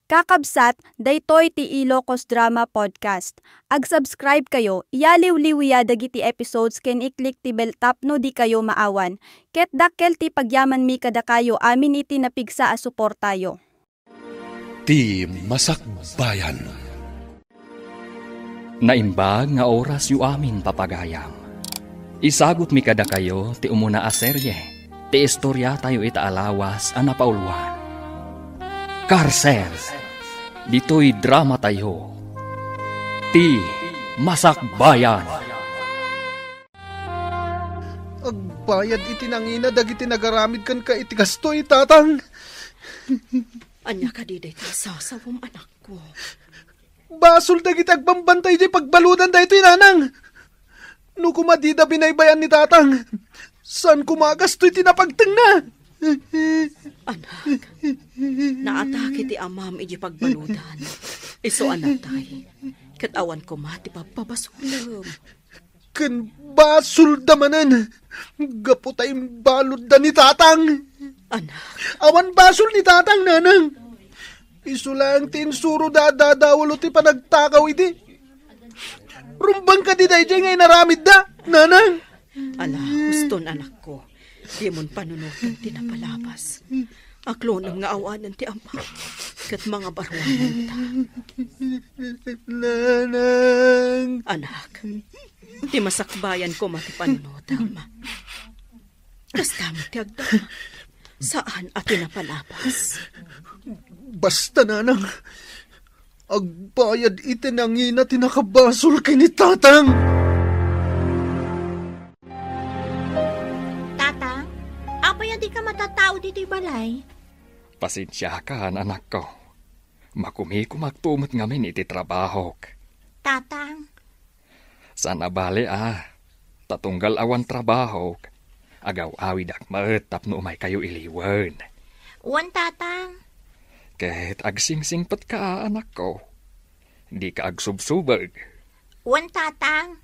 Kakabsat, daytoy ti Ilocos Drama Podcast. Ag-subscribe kayo, iyaliw-liwiya dagiti episodes ken iklik ti bell tap no di kayo maawan. Ket dakkel ti pagyaman mi kada kayo amin iti napigsa a suportayo. Ti Masakbayan. Naimbag nga oras yu amin papagayam. Isagot mi kada kayo ti umuna a serye. Ti istorya tayo itaalawas a napauluan. Karsel. Dito'y drama tayo. Ti Masakbayan. Agbayad iti nangina dagiti nagaramid kan ka iti gastoy tatang. Anya ka di dito sasawom anak ko. Basol dagiti agbambantay di pagbaludan da ito'y nanang. No kumadida binaybayan ni tatang. San kumagastoy tinapagteng na? Anak, naatake ti amam iji pagbaludan. Iso anatay, katawan ko mati papabasulam. Kan basul damanan, gaputay balod da ni tatang. Anak, awan basul ni tatang nanang. Iso lang tinsuro dadadawalo ti panagtakaw iti. Rumbang ka di day ngay naramid da, nanang. Ala, huston anak ko. Di mon panunutan ti napalabas. Aklonam nga awanan ti ama. Kat mga barwanan ta. Nanang. Anak, ti masakbayan ko mati panunutan. Kastami ti agdama. Saan at napalabas? Basta nanang. Agbayad iti nangina tinakabasol kay ni tatang. Di ka matatao dito balay. Pasensya ka, anak ko. Makumagtumot ngamin iti trabaho. Tatang. Sana bali tatunggal awan trabaho. Agaw-awid akmat tapno umay kayo iliwan. Wan tatang. Kahit agsingsingpat ka, anak ko. Di ka agsubsubag. Wan tatang.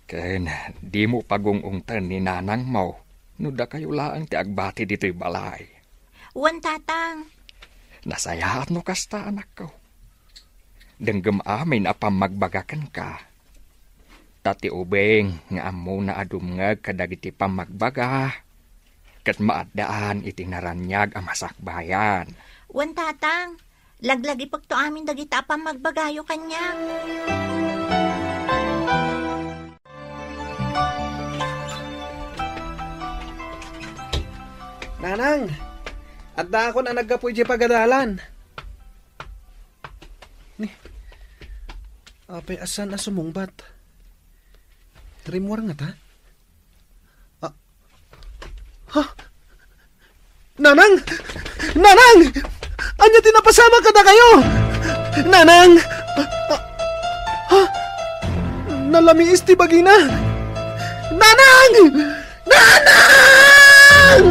Ken di mo pagungungtan ni nanang mo. Nuda kayo laang ti agbati dito'y balay. Wan tatang. Nasayaat no kasta, anak ko. Denggem amin apam magbagakan ka. Tati ubeng nga amo na adumngag kadagiti pamagbaga. Kat maadaan iti naranyag ang masakbayan. Wan tatang. Laglagi pagto amin dagiti apam magbagayo kanya. Nanang, adda ako na naggapoy di pagadalan. Ni, apay asan na sumungbat? Trimwar nga ta? Ha? Nanang! Nanang! Anya tinapasama ka na kayo? Nanang! Ha? Nalamiis ti bagina? Nanang! Nanang!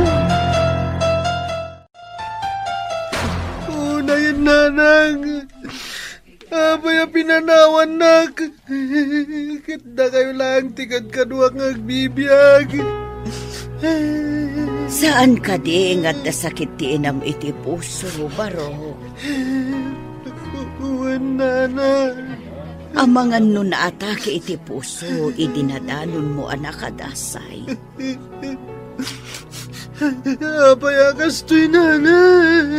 Nanang, abay pinanawan nak. Kita kayo lang tigad kadwa ng agbibiyag. Saan ka di ingat na sakit ti inam iti puso, baro? Nanang. Amangan no na atake iti puso, idinadanon mo anak adasay. Apay akastoy nanang.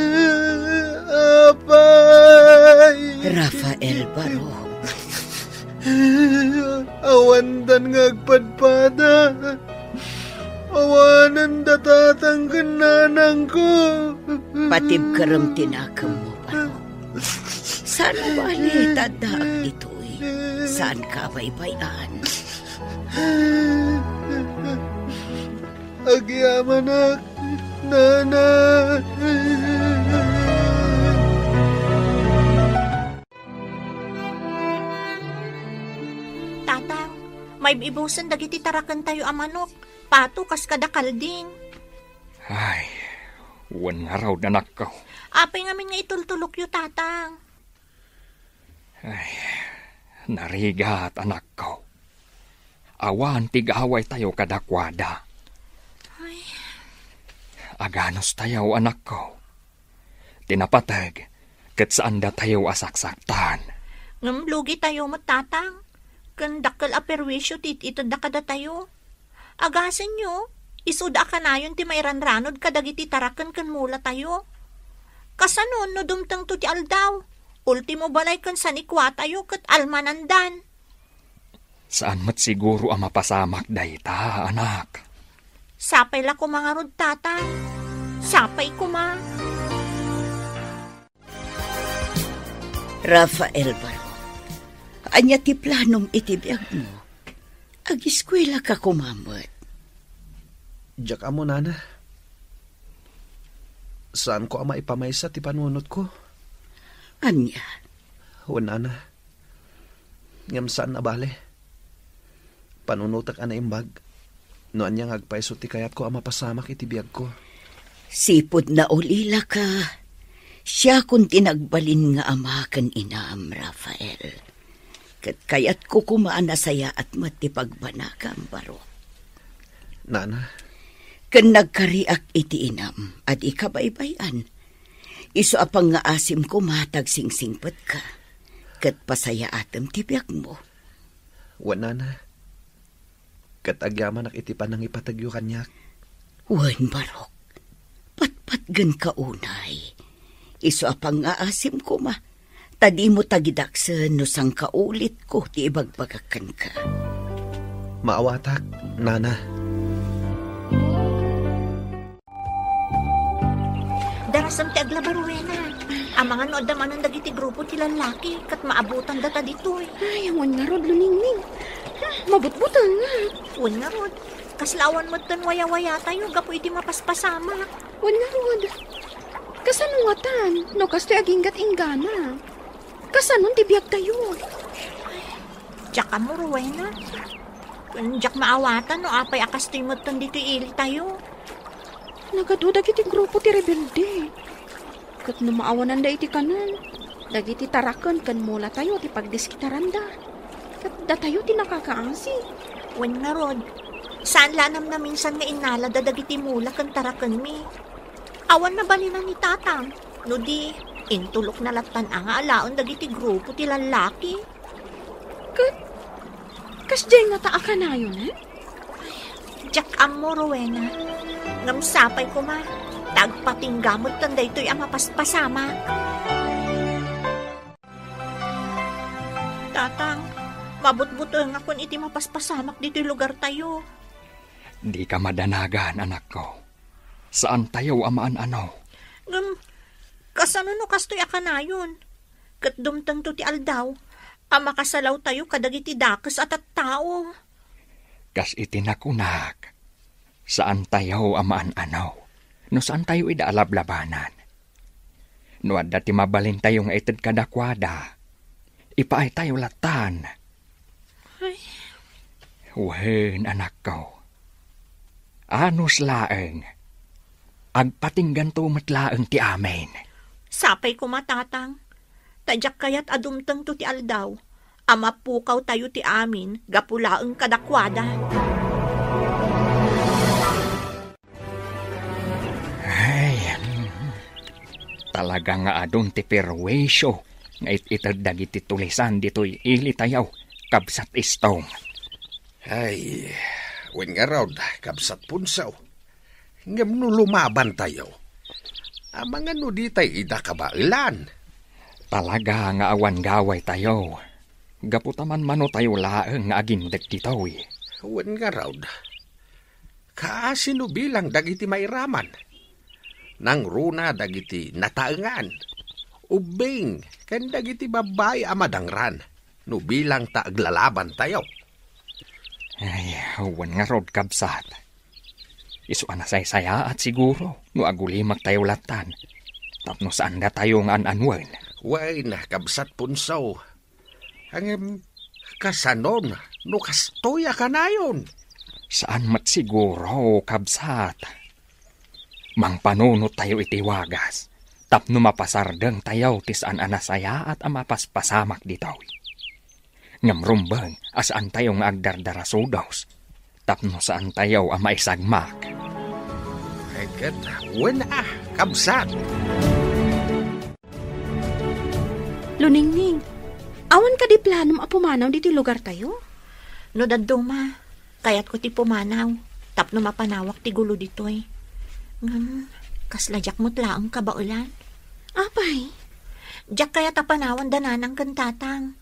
Apay. Rafael Baro. Awandan ngagpadpada. Awanan datatang kananang ko. Patib karam tinakam mo, Baro. Saan bali tadaak dito'y? Saan ka baybayan? Agyamanak, nanay. Tatang, may ibusan dagiti tarakan tayo amanok. Pato kas kada kalding. Ay, wan nga raw danak ko. Apay ngamin nga itultulok yu, tatang. Ay, narigat anak ko. Awan tigaway tayo kadakwada. Aganos tayo, anak ko. Tinapatag, Kat saan da tayo asaksaktan. Ngam lugi tayo matatang. Kan dakkel a perwisyo tit itada kada tayo. Agasan nyo, isuda ka na yun ti mairanranod kadagiti taraken kan mula tayo. Kasanon no dumtang to ti aldaw. Ultimo balay kan sanikwa tayo kat almanandan. Saan mat siguro ang mapasamak dayta, anak? Sapay la ko mga rod tatang. Sapay ko ma. Rafael Baro, anya ti planom itibiyag mo. Ag-eskwela ka kumamot. Diyak amo, nana. Saan ko ama ipamaysa ti panunot ko? Anya? O, nana. Ngam saan nabale? Panunutak ana imbag. No anyang agpaiso ti kayat ko ama pasamak itibiyag ko. Sipod na ulila ka. Siya kung tinagbalin nga ama kan inaam, Rafael. Kat kayat ko kumaan na saya at matipagbana ka ang Baro. Nana? Kan nagkariak iti inam at ikabaybayan. Iso apang nga asim ko matag singsingpet ka. Kat pasaya atem tibiyag mo. Wan, nana. Kat agyaman iti panang ipatagyo kanyak. Wan, Barok. Patpatgan ka unay. Iso apang nga asim ko ma. Tadi mo tagidaksen no sang kaulit ko ti ibagbagakan ka. Maawatak, nana. Darasam ti aglabaruena. Ang mga nood naman ang dagiti grupo ti lalaki kat maabutan data dito eh. Ay, awan nga rod, luningning. Mabutbutan nga. Wan nga rod. Kaslawan mo tan waya-waya tayo gapo iti mapaspasama. Wan nga rod. Kasanuatan, no kastoy aginggat inggana. Kasanon ti biyag tayo. Diyak ka mo, Rowena. Diyak maawatan no apay akastoy mo tan dito ili tayo. Nagaduda kiti grupo ti rebelde. Kat no maawanan da iti kanan. Dagiti tarakan kan mula tayo ti pagdiskitaran da. Kat da tayo ti nakakaasi. Wan nga rod. Saan lanam na minsan nga inala da dagiti mula kan tarakan mi. Awan na balinan ni tatang. No di, intulok na latan ang alaon dagiti grupo ti lalaki. Kasjay nga taa ka na yun, eh? Diyak amo, Rowena. Ngamsapay ko ma. Tagpating gamot tanday to'y ang mapaspasama. Tatang, mabutbuto nga kung iti mapaspasamak dito'y lugar tayo. Di ka madanagan, anak ko. Saan tayo amaan ano? Kasano no kastoy akanayon? Kat dumtang to ti aldaw, makasalaw tayo kadagiti dakes at tao. Kas itinakunak. Saan tayo amaan ano? No saan tayo idaalablabanan? No adda ti mabalin tayo nga ited kadakwada. Ipaay tayo latan. Ay. Wen, anak ko. Anos laeng. Agpatinggan to matlaeng ti amin. Sapay ko matatang. Tadyak kayat adumtang to ti aldaw. Amapukaw tayo ti amin, gapulaeng kadakwada. Ay, talaga nga adun ti perwisyo. Nga ititad dagiti tulisan dito'y ili tayaw, kabsat istong. Ay, wen nga raw, kabsat punsaw. Ngam no lumaban tayo. Amang ano di tayo idakabailan. Talaga nga awan gaway tayo. Gaputaman mano tayo laeng nga agindag dito'y. Wen nga raw, kaasino bilang dagiti mairaman. Nang runa dagiti nataengan. Ubing, kan dagiti babay amadangran. No bilang taaglalaban tayo. Ay, wen nga rod kabsat. Isu anasay-saya at siguro, no agulimak tayo latan. Tapno saan na tayo nga ananwan. Way na kabsat punsaw. Ang kasanon, no kastoya ka na yun. Saan mat siguro, kabsat? Mang panunot tayo itiwagas. Tapno mapasardeng tayo tisaan anasaya at amapaspasamak ditaw. Ngamrumbang, asaan tayo nga agdardarasudaws. Tapno saan tayo ang maisagmak. Agad, wen kabsat. Luningning, awan ka di planom a pumanaw diti lugar tayo? No daduma, kayat ko ti pumanaw. Tapno mapanawak ti gulo ditoy. Kasladyak mo't laang kabaulan. Apay? Diyak kaya tapanawan dananang kantatang.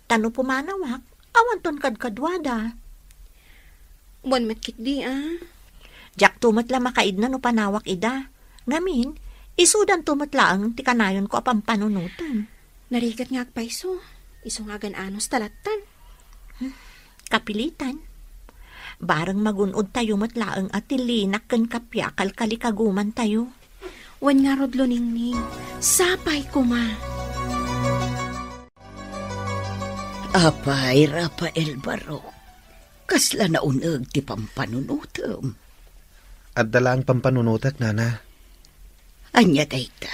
Tano pumanawak, awan ton kadkadwada. Buwan metkit di Diyak tumatla makaid na no panawak ida. Ngamin, isudan tumatlaang ti kanayon ko apang panunutan. Narigat nga agpaiso. Iso nga anos talatan. Kapilitan. Barang magunod tayo matlaang at tilinak kan kapya kalkalikaguman tayo. Wan nga rod Luningning, sapay ko ma. Apay, Rafael Barok. Kasla na uneg ti pampanunutom. At dalang pampanunutak, nana. Anya dayta,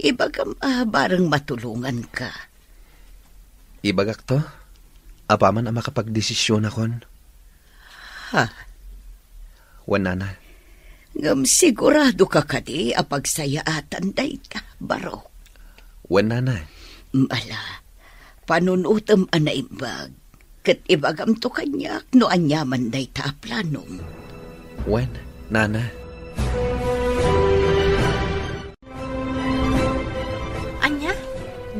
ibagam barang matulungan ka. Ibagak to? Apaman ang makapagdesisyon akon? Ha? Wan, nana. Ngam sigurado ka kadi apagsayaatan dayta, Barok. Wan, nana. Mala, panunutom anaimbag. Kat ibagam to kanyak no anyaman dayta planong. Wan, nana. Anya,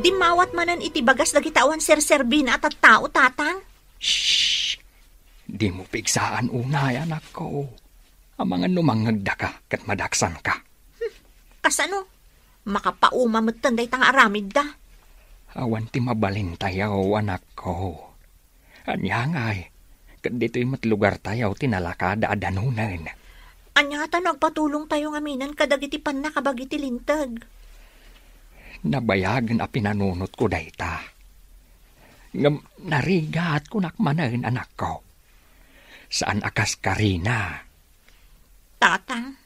di mawat manan iti bagas dagitawan serserbina at tao tatang. Shhh! Di mo pigsaan unay, anak ko. Ang mga numangagda ka kat madaksan ka. Kasano? Makapauma tanday tang aramid da. Awan ti mabalin tayaw, anak ko. Anyangay, kat dito'y matlugar tayaw tinalakada adanunan. Anya ta nagpatulong tayo nga minan kadagiti pan nakabagiti lintag. Nabayagan a pinanunot ko dayta. Ngam narigat ko nakmanan, anak ko. Saan akas karina? Tatang?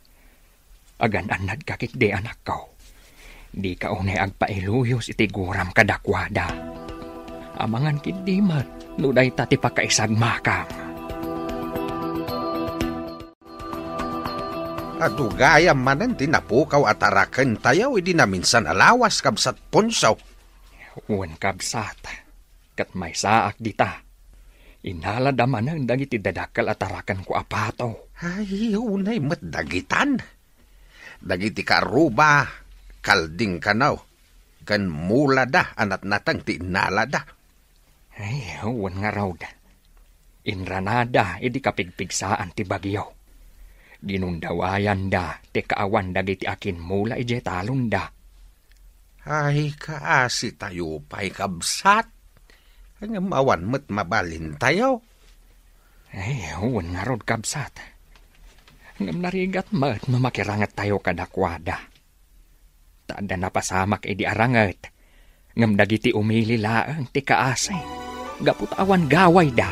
Agan-anad kakikde, anak ko. Di ka unay agpailuyos iti guram kadakwada. Amangan kidimat, nuday tati pakaisag makam. Adugayam manan tinapukaw at arakan tayaw, idi na minsan alawas kabsat punsaw. Uwan kabsat, kat may saak dita. Inaladaman ang dagiti dadakal at arakan ko apato. Ay, unay matdagitan. Dagiti karuba, kalding kanaw. Kan mula da, anat natang tinala da. Ay, uwan nga raw da. Inranada, idi kapigpigsaan ti bagyaw. Ginundawayan da, ti kaawan dagiti akin mula ije talon da. Ay, kaasi tayo pa'y kabsat. Ang awan mo't mabalin tayo. Ay, uwan nga rod kabsat. Ngam narigat mo't mamakirangat tayo kadakwada. Tada napasamak edi arangat. Ngam dagiti umili laang ti kaasay. Gaput awan gaway da.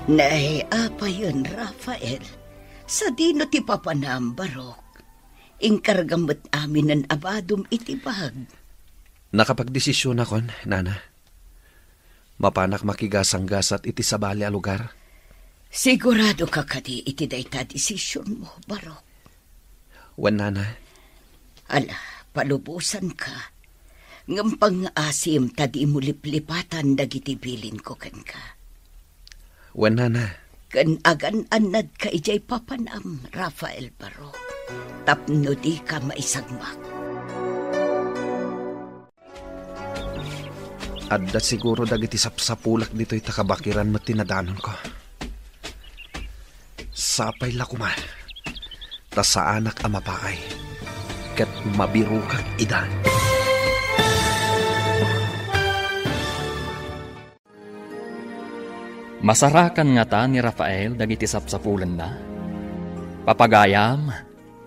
Nay, apa yun, Rafael? Sa dino ti papanam, Barok. Ingkargamot amin ng abadom itibag. Nakapagdesisyon akon, nana. Mapanak makigasang-gasat iti sabali a lugar. Sigurado ka kadi iti dayta desisyon mo, Barok. Wan, nana. Ala, palubusan ka. Ngam pang-asim tadi mo liplipatan dagiti bilin ko kan ka. Wan, nana. Kan agan-anad ka ijay papanam, Rafael Barok. Tapno di ka maisagmak. Adda siguro dagiti sapsapulak dito'y takabakiran mo tinadanon ko. Sapay lakuman. Ta sa anak amapaay. Kat mabiru kag ida. Masarakan nga ta ni Rafael dagiti sapsapulan na. Papagayam,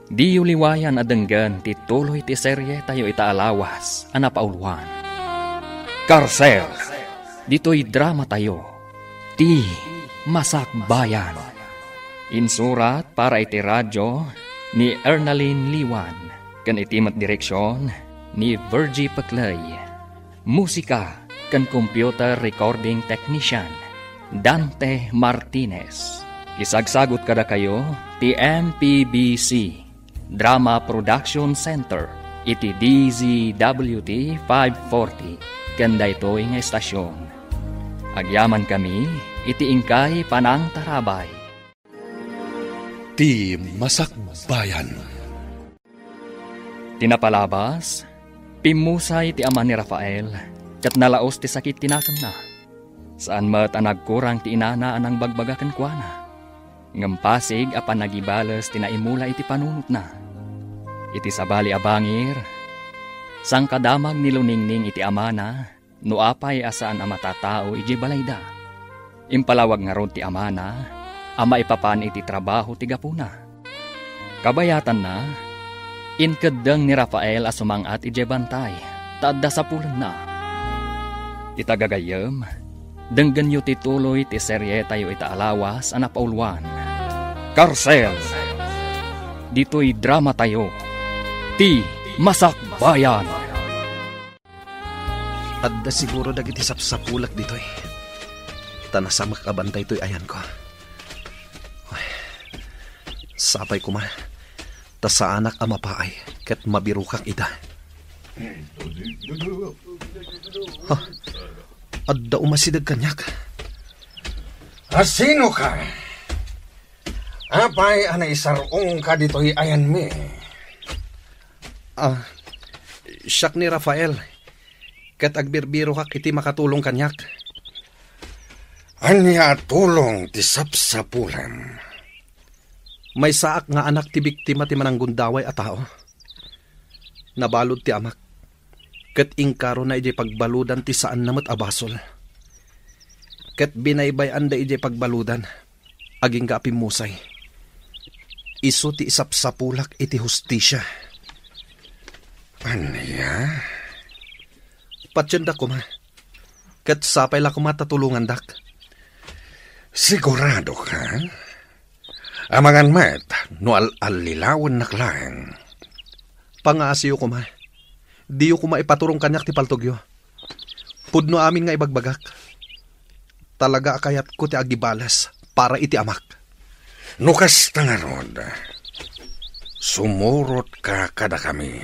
di uliwayan adenggan ti tuloy ti serye tayo itaalawas anapauluan. Karsel, dito'y drama tayo, ti Masakbayan. Insurat para iti radyo ni Ernaline Liwan, kan itimat direksyon ni Virgie Paclay. Musika kan computer recording technician Dante Martinez. Isagsagot kada kayo ti MPBC Drama Production Center iti DZWT 540 ken daytoy nga estasyon. Agyaman kami iti ingkay Panang Tarabay. Ti Masakbayan. Tinapalabas, pimusay ti ama ni Rafael, kat nalaos ti sakit tinakam na. Saan mat ang nagkurang ti inana anang bagbagakan kwa na. Ngampasig apan nagibalas tinaimula iti panunot na. Iti sabali abangir, sang kadamag niluningning iti ama na, nuapay asaan ang matatao iji balayda. Impalawag nga ron ti ama na, ama ipapan iti trabaho ti gapuna. Kabayatan na, inkadang ni Rafael asumangat iji bantay, taadda sa pulan na. Itagagayam, denggan yu tituloy ti serye tayo itaalawas ang napauluan. Karsel! Dito'y drama tayo. Ti Masakbayan. Adda siguro dagiti sapsapulak dito'y. Tanasamak kabantay to'y ayan ko. Ay, sapay ko ma. Ta sa anak amapaay ket mabirukak ida. Adda umasidag kanyak. Sino ka? Apay anay sarong ka dito'y ayan mi. Siyak ni Rafael. Ket agbirbiro kak iti makatulong kanyak. Anya tulong ti sapsapulan. May saak nga anak ti biktima ti mananggundaway a tao. Nabalod ti amak. Ket ingkaro na iti pagbaludan ti saan namat abasol. Ket binaybayan da iti pagbaludan. Aging kaapimusay. Isu ti isapsapulak iti hustisya. Anya? Patsenda ko ma. Ket sapay la ko matatulungan dak. Sigurado ka? Amangan met, no al-alilawan naklaan. Pangaasiyo ko ma. Diyo ko maipaturong kanyak ti paltogyo. Pudno amin nga ibagbagak. Talaga akayat ko ti agibalas para iti amak. Nukas tangarod, sumurot ka kada kami.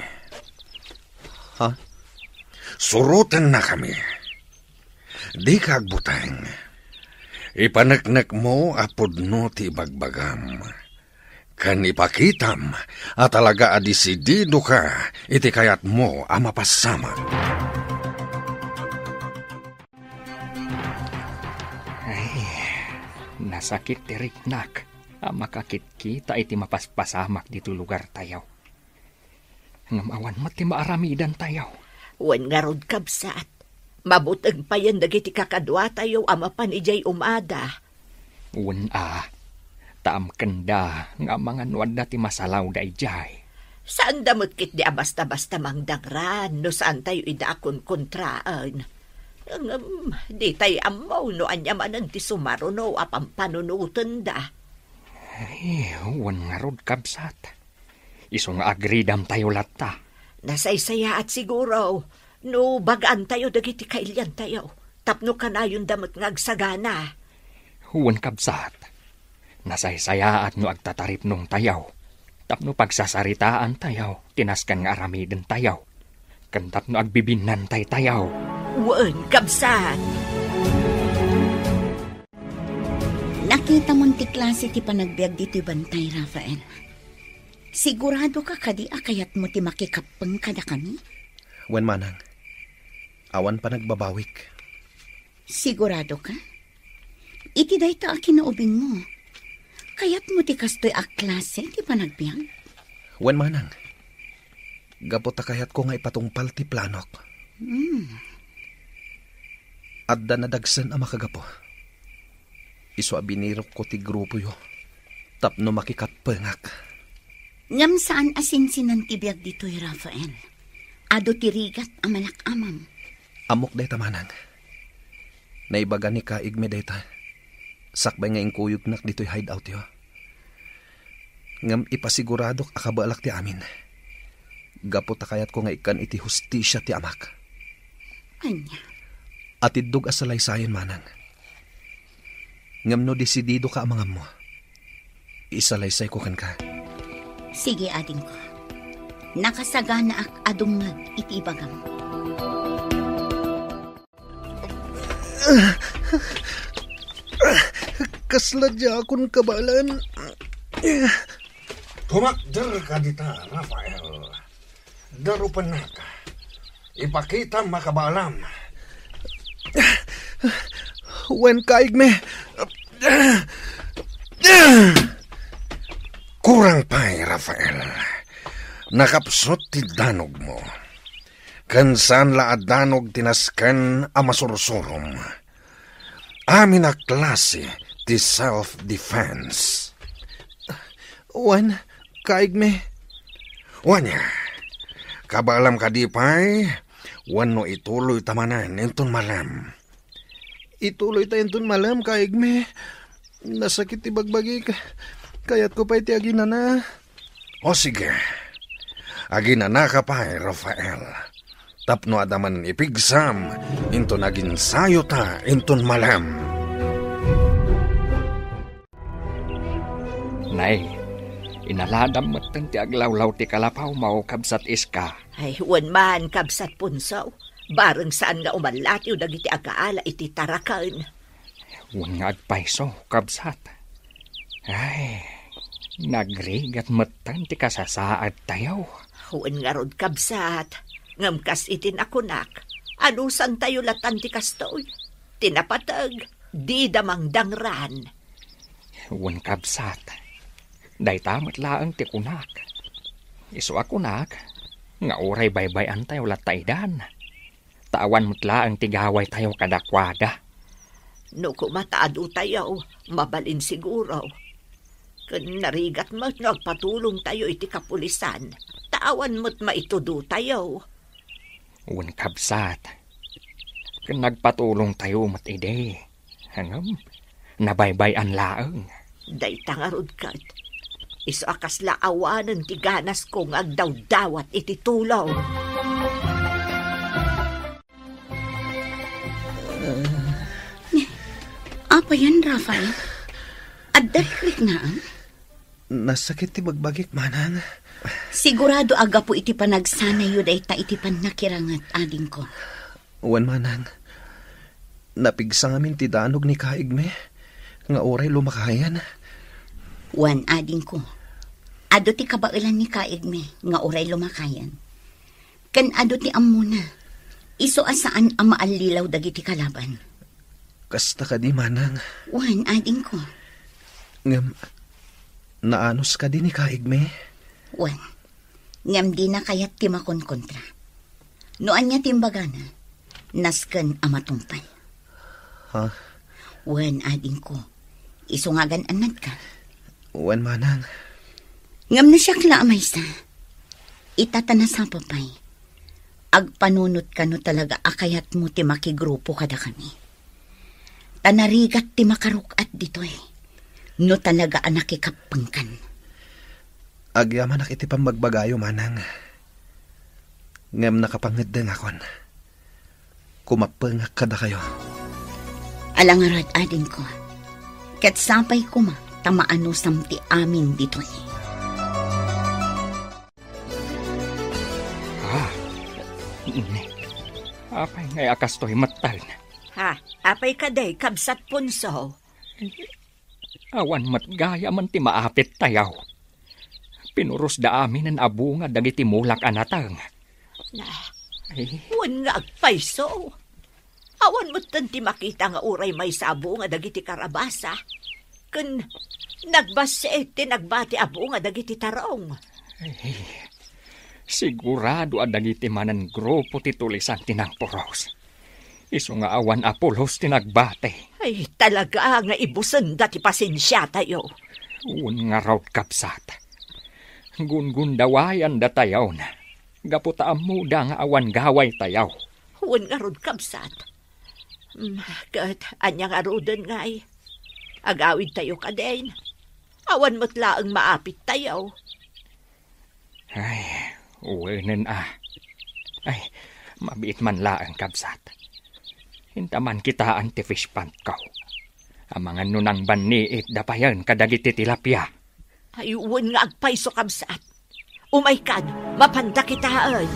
Ha? Surutan na kami. Di ka agbutang. Ipanaknak mo apod no ti bagbagam. Kan ipakitam at talaga adisidido ka iti kayat mo ang mapasama. Ay, nasakit ti riknak. Makakit kita iti mapaspasamak dito lugar tayaw. Ngamawan mat ti maaramidan tayaw. Wan nga rod kabsat. Mabutag pa yan dagiti kakadwa tayo amapan ijay umada. Wan taam kenda nga mga nuwad ti masalaw da ijay. Saan damot kit di basta-basta mangdangran no saan tayo idakon kontraan. Di tayo amaw no anyamanan ti sumaro no apang panunutan da. Ay, wan nga rod kabsat. Iso nga agridam tayo lata. Nasaysaya at siguro, no bagaan tayo dagiti kailyan tayo. Tapno ka na yung damot nga agsagana. Wan kabsat. Nasaysaya at no agtatarip nung tayaw. Tapno pagsasaritaan tayaw, tinaskan nga aramidin tayaw. Kantap no agbibinan tayaw. Wan kabsat. Nakita mong ti klase ti panagbiag dito'y bantay, Rafael. Sigurado ka kadi akayat mo ti makikapeng kada kami? Wen manang. Awan pa nagbabawik. Sigurado ka? Iti dayta a kinaubing mo. Kayat mo ti kastoy a klase ti panagbiag? Wen manang. Gapot kayat ko nga ipatungpal ti planok. Adda na dagsan ang makagapo. Iso abinirok ko ti grupo yo. Tapno makikatpengak. Ngam saan asinsinan ti biag dito'y Rafael? Ado ti rigat ang malak-amam. Amok day tamanang. Naibaga ni kaig me day ta. Sakbay nga ingkuyog nak dito'y hideout yo. Ngam ipasiguradok akabalak ti amin. Gapot kayat ko nga ikan iti hustisya ti amak. Anya? Atidog asalay sayon manang. Ngam no desidido ka amangam mo. Isalaysay ko kan ka. Sige, ading ko. Nakasagana ak adungag iti ibagam. Kasladya akong kabalan. Kumakder ka dita, Rafael. Darupan na ka. Ipakita makabalam. Wen kaigme. Kurang pa'y, Rafael. Nakapsot ti danog mo. Kansan la danog tinaskan a masursurom. Amin a klase ti self-defense. Wen kaigme. Wanya, kabalam ka di pa'y, wano ituloy tamanan entun malam. Ituloy tayo entun malam kaigme. Nasakit ti bagbagi kaya't ko pa'y ti agina na. O sige. Aginana ka pa, Rafael. Tapno adaman ipigsam, into naging sayo ta, inton malam. Nay, inaladam mo't ti aglawlaw ti kalapaw mao kabsat iska. Ay, huwan man kabsat punsaw. Bareng saan nga umalatiw dagiti agaala iti tarakan. Huwan nga agpaiso kabsat. Ay, nagrigat mo't ti kasasaad tayo. Huwan nga rod kabsat. Ngamkas itin akunak. Anusan tayo latan ti kastoy. Tinapatag, di damang dangran. Huwan kabsat. Day tamat laang ti kunak. Iso akunak, nga oray baybayan tayo lataydan. Tawan mo't laang ti gaway tayo kadakwada. No kumataado tayo, mabalin siguro. Kun narigat mo't nagpatulong tayo iti kapulisan, tawan mo't maitudo tayo. Huwan kabsat. Kun nagpatulong tayo mo't ide. Hangam, nabaybayan laang. Day tangarod kat. Iso akas laawanan ti ganas kong agdaw-dawat iti tulaw. Apa yan, Rafael? Addarik na ang? Nasakit ti bagbagik manang. Sigurado aga po iti panagsanayo day ta iti panakirangat ading ko. Wan manang. Napigsang amin ti danog ni kaigme. Nga oray lumakayan. Wan ading ko. Ado ti kabailan ni kaigme nga oray lumakayan. Kan ado ti amuna. Iso asaan ang maalilaw dagiti kalaban. Kasta ka di manang. Wan ading ko. Ngam, naanos ka din ni kaigme? Wan, ngam di na kayat ti makonkontra. Noan niya timbagana, nasken amatumpay. Ha? Wan ading ko. Isungagan anad ka. Wan manang. Ngam na siya klaamay sa. Itatana sa papay. Agpanunot ka no talaga akayat mo ti makigrupo kada kami. Tanarigat ti makarukat dito eh. No talaga anakikapangkan. Agyaman ak iti pamagbagayo manang. Ngam nakapangedeng akon. Kumapeng kada kayo. Alangarad adin ko. Ket sapay kuma tamaano samti amin dito eh. Apay ngay akas to'y matal na. Ha, apay kaday kabsat punso. Awan matgaya man ti maapit tayaw. Pinuros da amin ang abunga dagiti mulak anatang. Huwan nga agpaiso. Awan mo ti makita nga uray may sabo nga dagiti karabasa. Kun nagbase ti nagbati abunga dagiti tarong. Sigurado adagiti manan grupo ti tulisan tinang poros. Iso nga awan apulos tinagbate. Ay talaga nga ibusan dati pasensya tayo. Un nga raw kapsat. Gun dawayan da tayaw na. Gaputaan mo da nga awan gaway tayaw. Un nga rod kapsat. Kat anyang arudan nga ay. Agawid tayo kaden. Awan mo't laang maapit tayaw. Ay, uwenen Ay, mabiit man laang kabsat. Hintaman kita anti-fish pant kaw. Ang mga nunang baniit dapayan kadagiti tilapia. Ayuwan nga agpaiso kabsat. Umaykad, Mapanda kitaan.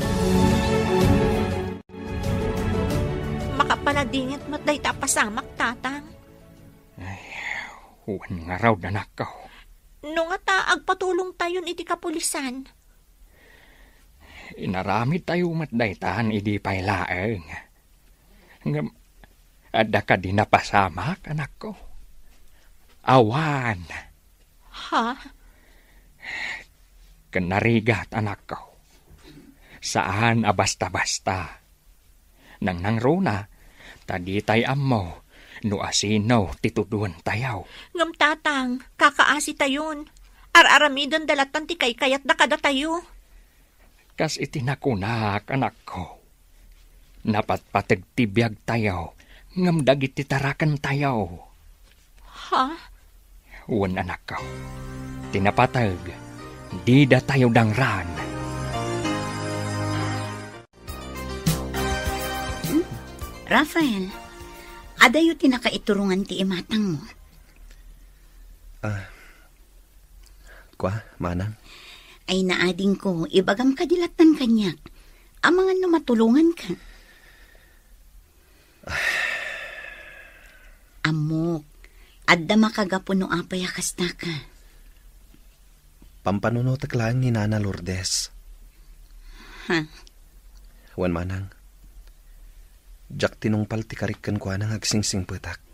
Makapaladingit mo't day tapasamak, tatang. Huwan nga raw danakaw. No nga ta, agpatulong tayon iti kapulisan. Inaramid tayo matdaytahan idi pailaeng. Ngam, ada ka di napasamak, anak ko. Awan. Ha? Kanarigat, anak ko. Saan abasta-basta. Nang nangruna, tadi tay ammo, no asino tituduan tayaw. Ngam tatang, kakaasi tayon. Ar-aramidon dalatan ti kayat da kada tayo. Kas itinakunak, anak ko. Napatpatag tibiyag tayaw, ngam dagiti tarakan tayaw. Ha? Uwan, anak ko. Tinapatag, di da tayo dangran. Rafael, adayo tinakaiturungan ti imatang mo. Kwa, manang? Ay naading ko, ibagam kadilatan kanyak. Amangan no matulungan ka. Amok, adda makagapo no apay akasta ka. Pampanunotak lang ni Nana Lourdes. Ha? Wan manang. Jak tinungpal ti karikan kwa nang agsingsing petak.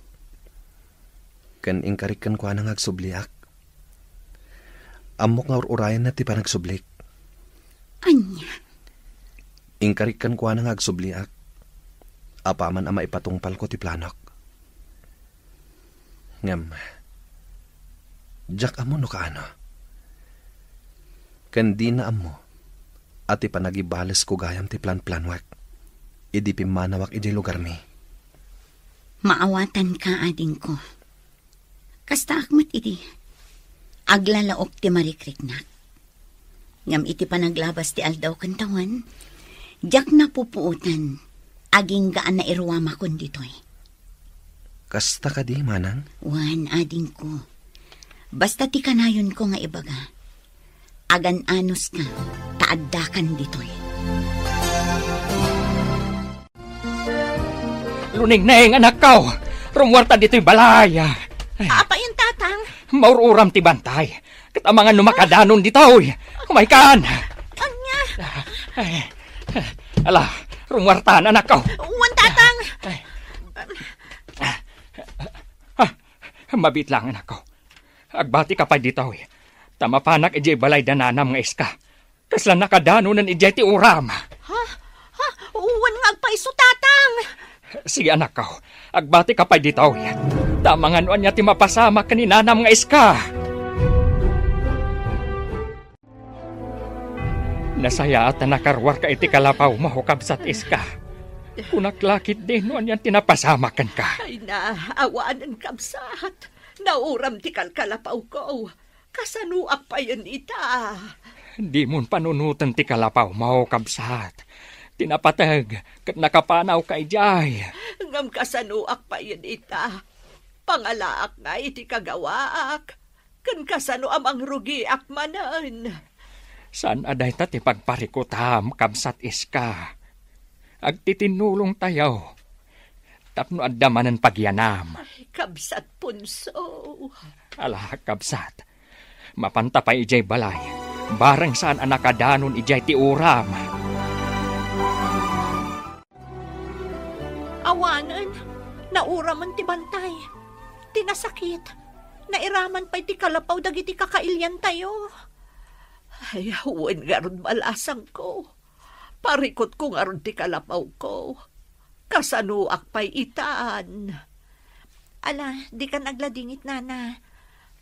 Kan ingkarikan kwa nang agsubliak. Amok nga urayan na ti panagsublik. Anya? Ingkarikan kwa nang agsubliak. Apaman ama ipatungpal ko ti planok. Ngam. Jak amo no kaano. Kan di na amo. At ipanagibales ko gayam ti plan-planwak. Idi pimanawak iti lugar mi. Maawatan ka, ading ko. Kasta akmat iti. Aglalaok ti marikriknak. Ngam iti panaglabas ti aldaw kantawan. Jak na pupuutan. Aging gaan na iruwama kon ditoy. Kasta ka di, manang? Wan, ading ko. Basta ti kanayon ko nga ibaga. Agan-anos ka. Taaddakan ditoy. Luning-neng, anak ko. Rumwarta dito'y balaya. Apa yung tatang? Maururam ti bantay. Katamangan numakadanon dito'y. Kumaykan. Anya? Ala, rumwartaan, anak ko. Uwan, tatang. Mabit lang, anak ko. Agbati ka pa dito'y. Tamapanak ijay balay dananam nga iska. Kasla nakadanon ng ijay ti uram. Ha? Uwan nga agpaiso, tatang. Sige, anak ko. Agbati ka pa dito'y. Tamanganuan niya ti mapasama ka ni nanam nga iska. Nasaya at nakarwar ka iti kalapaw mahukab sat iska. Kunaklakit din noan yan tinapasamakan ka. Ay na, awaanan kabsat. Nauram ti kalkalapaw ko. Kasanuak pa yan ita. Di mon panunutan ti kalapaw mahukab sat. Tinapatag, kat nakapanaw ka ijay. Ngam kasanuak pa yan ita. Pangalaak nga iti kagawaak. Kan kasano amang rugiak manan. San aday ta ti pagparikutam kabsat iska. Agtitinulong tayo. Tapno adamanan pagyanam. Ay, kabsat punso. Ala, kabsat. Mapanta pa ijay balay. Barang saan anakadanon ijay ti uram. Awanan, nauraman ti bantay. Tinasakit. Nairaman pa'y ti kalapaw dagiti kakailyan tayo. Ay, huwin nga ron malasang ko. Parikot ko nga ron ti kalapaw ko. Kasanuak pa'y itaan. Ala, di ka nagladingit, nana.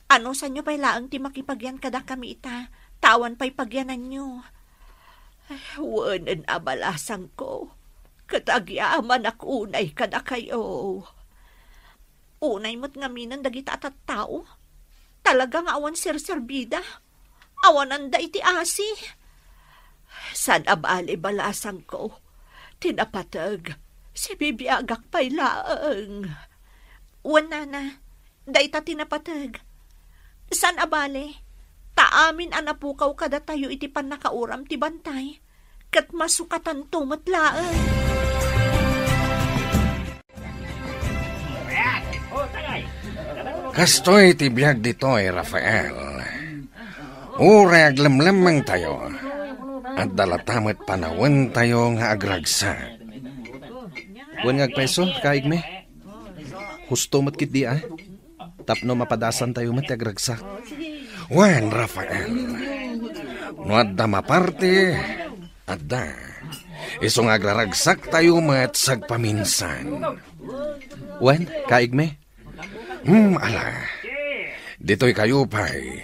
Ano sa nyo pa'y laang ti makipagyan kada kami ita? Tawan pa'y pagyanan nyo. Ay, huwin abalasang ko. Katagyaman ak unay kada kayo. Unay mo't ngaminan dagita at tao. Talagang awan sir-serbida. Awanan da iti asi. San abali balasang ko. Tinapatag. Si bibiyagak pa'y laang. Uwan, nana. Da ita tinapatag. San abali? Ta Amin anapukaw kada tayo iti panakauram ti bantay. Kat masukatan tumatlaan. Kastoy ti biyag ditoy, Rafael. Urag lemlemang tayo. At dalatamat panawan tayo nga agragsa. Wan nga peso, kaig me. Husto mat kit di Tapno mapadasan tayo mat agragsak. Wan, Rafael. No adda maparte, adda. Isong agraragsak tayo mat sagpaminsan. Wan, kaig me. Ala. Dito'y kayo pa'y.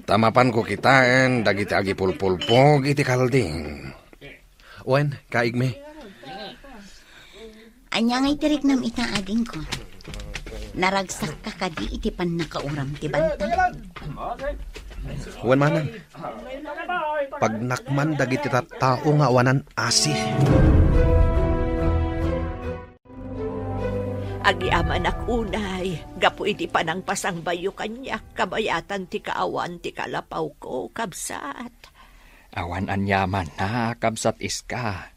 Tamapan ko kitaan, dagiti agi pulpulpog iti kalding. Wan, kaig me. Anya ngay tirik nam itaading ko. Naragsak ka kadi iti pan nakauram ti bantay. Wan manan. Pag nakman dagiti tattao nga wanan asi. Agiaman ak unay, gapu iti panang pasangbayo kanyak, kabayatan ti kaawan ti kalapaw ko, kabsat. Awan anyaman na, kabsat iska.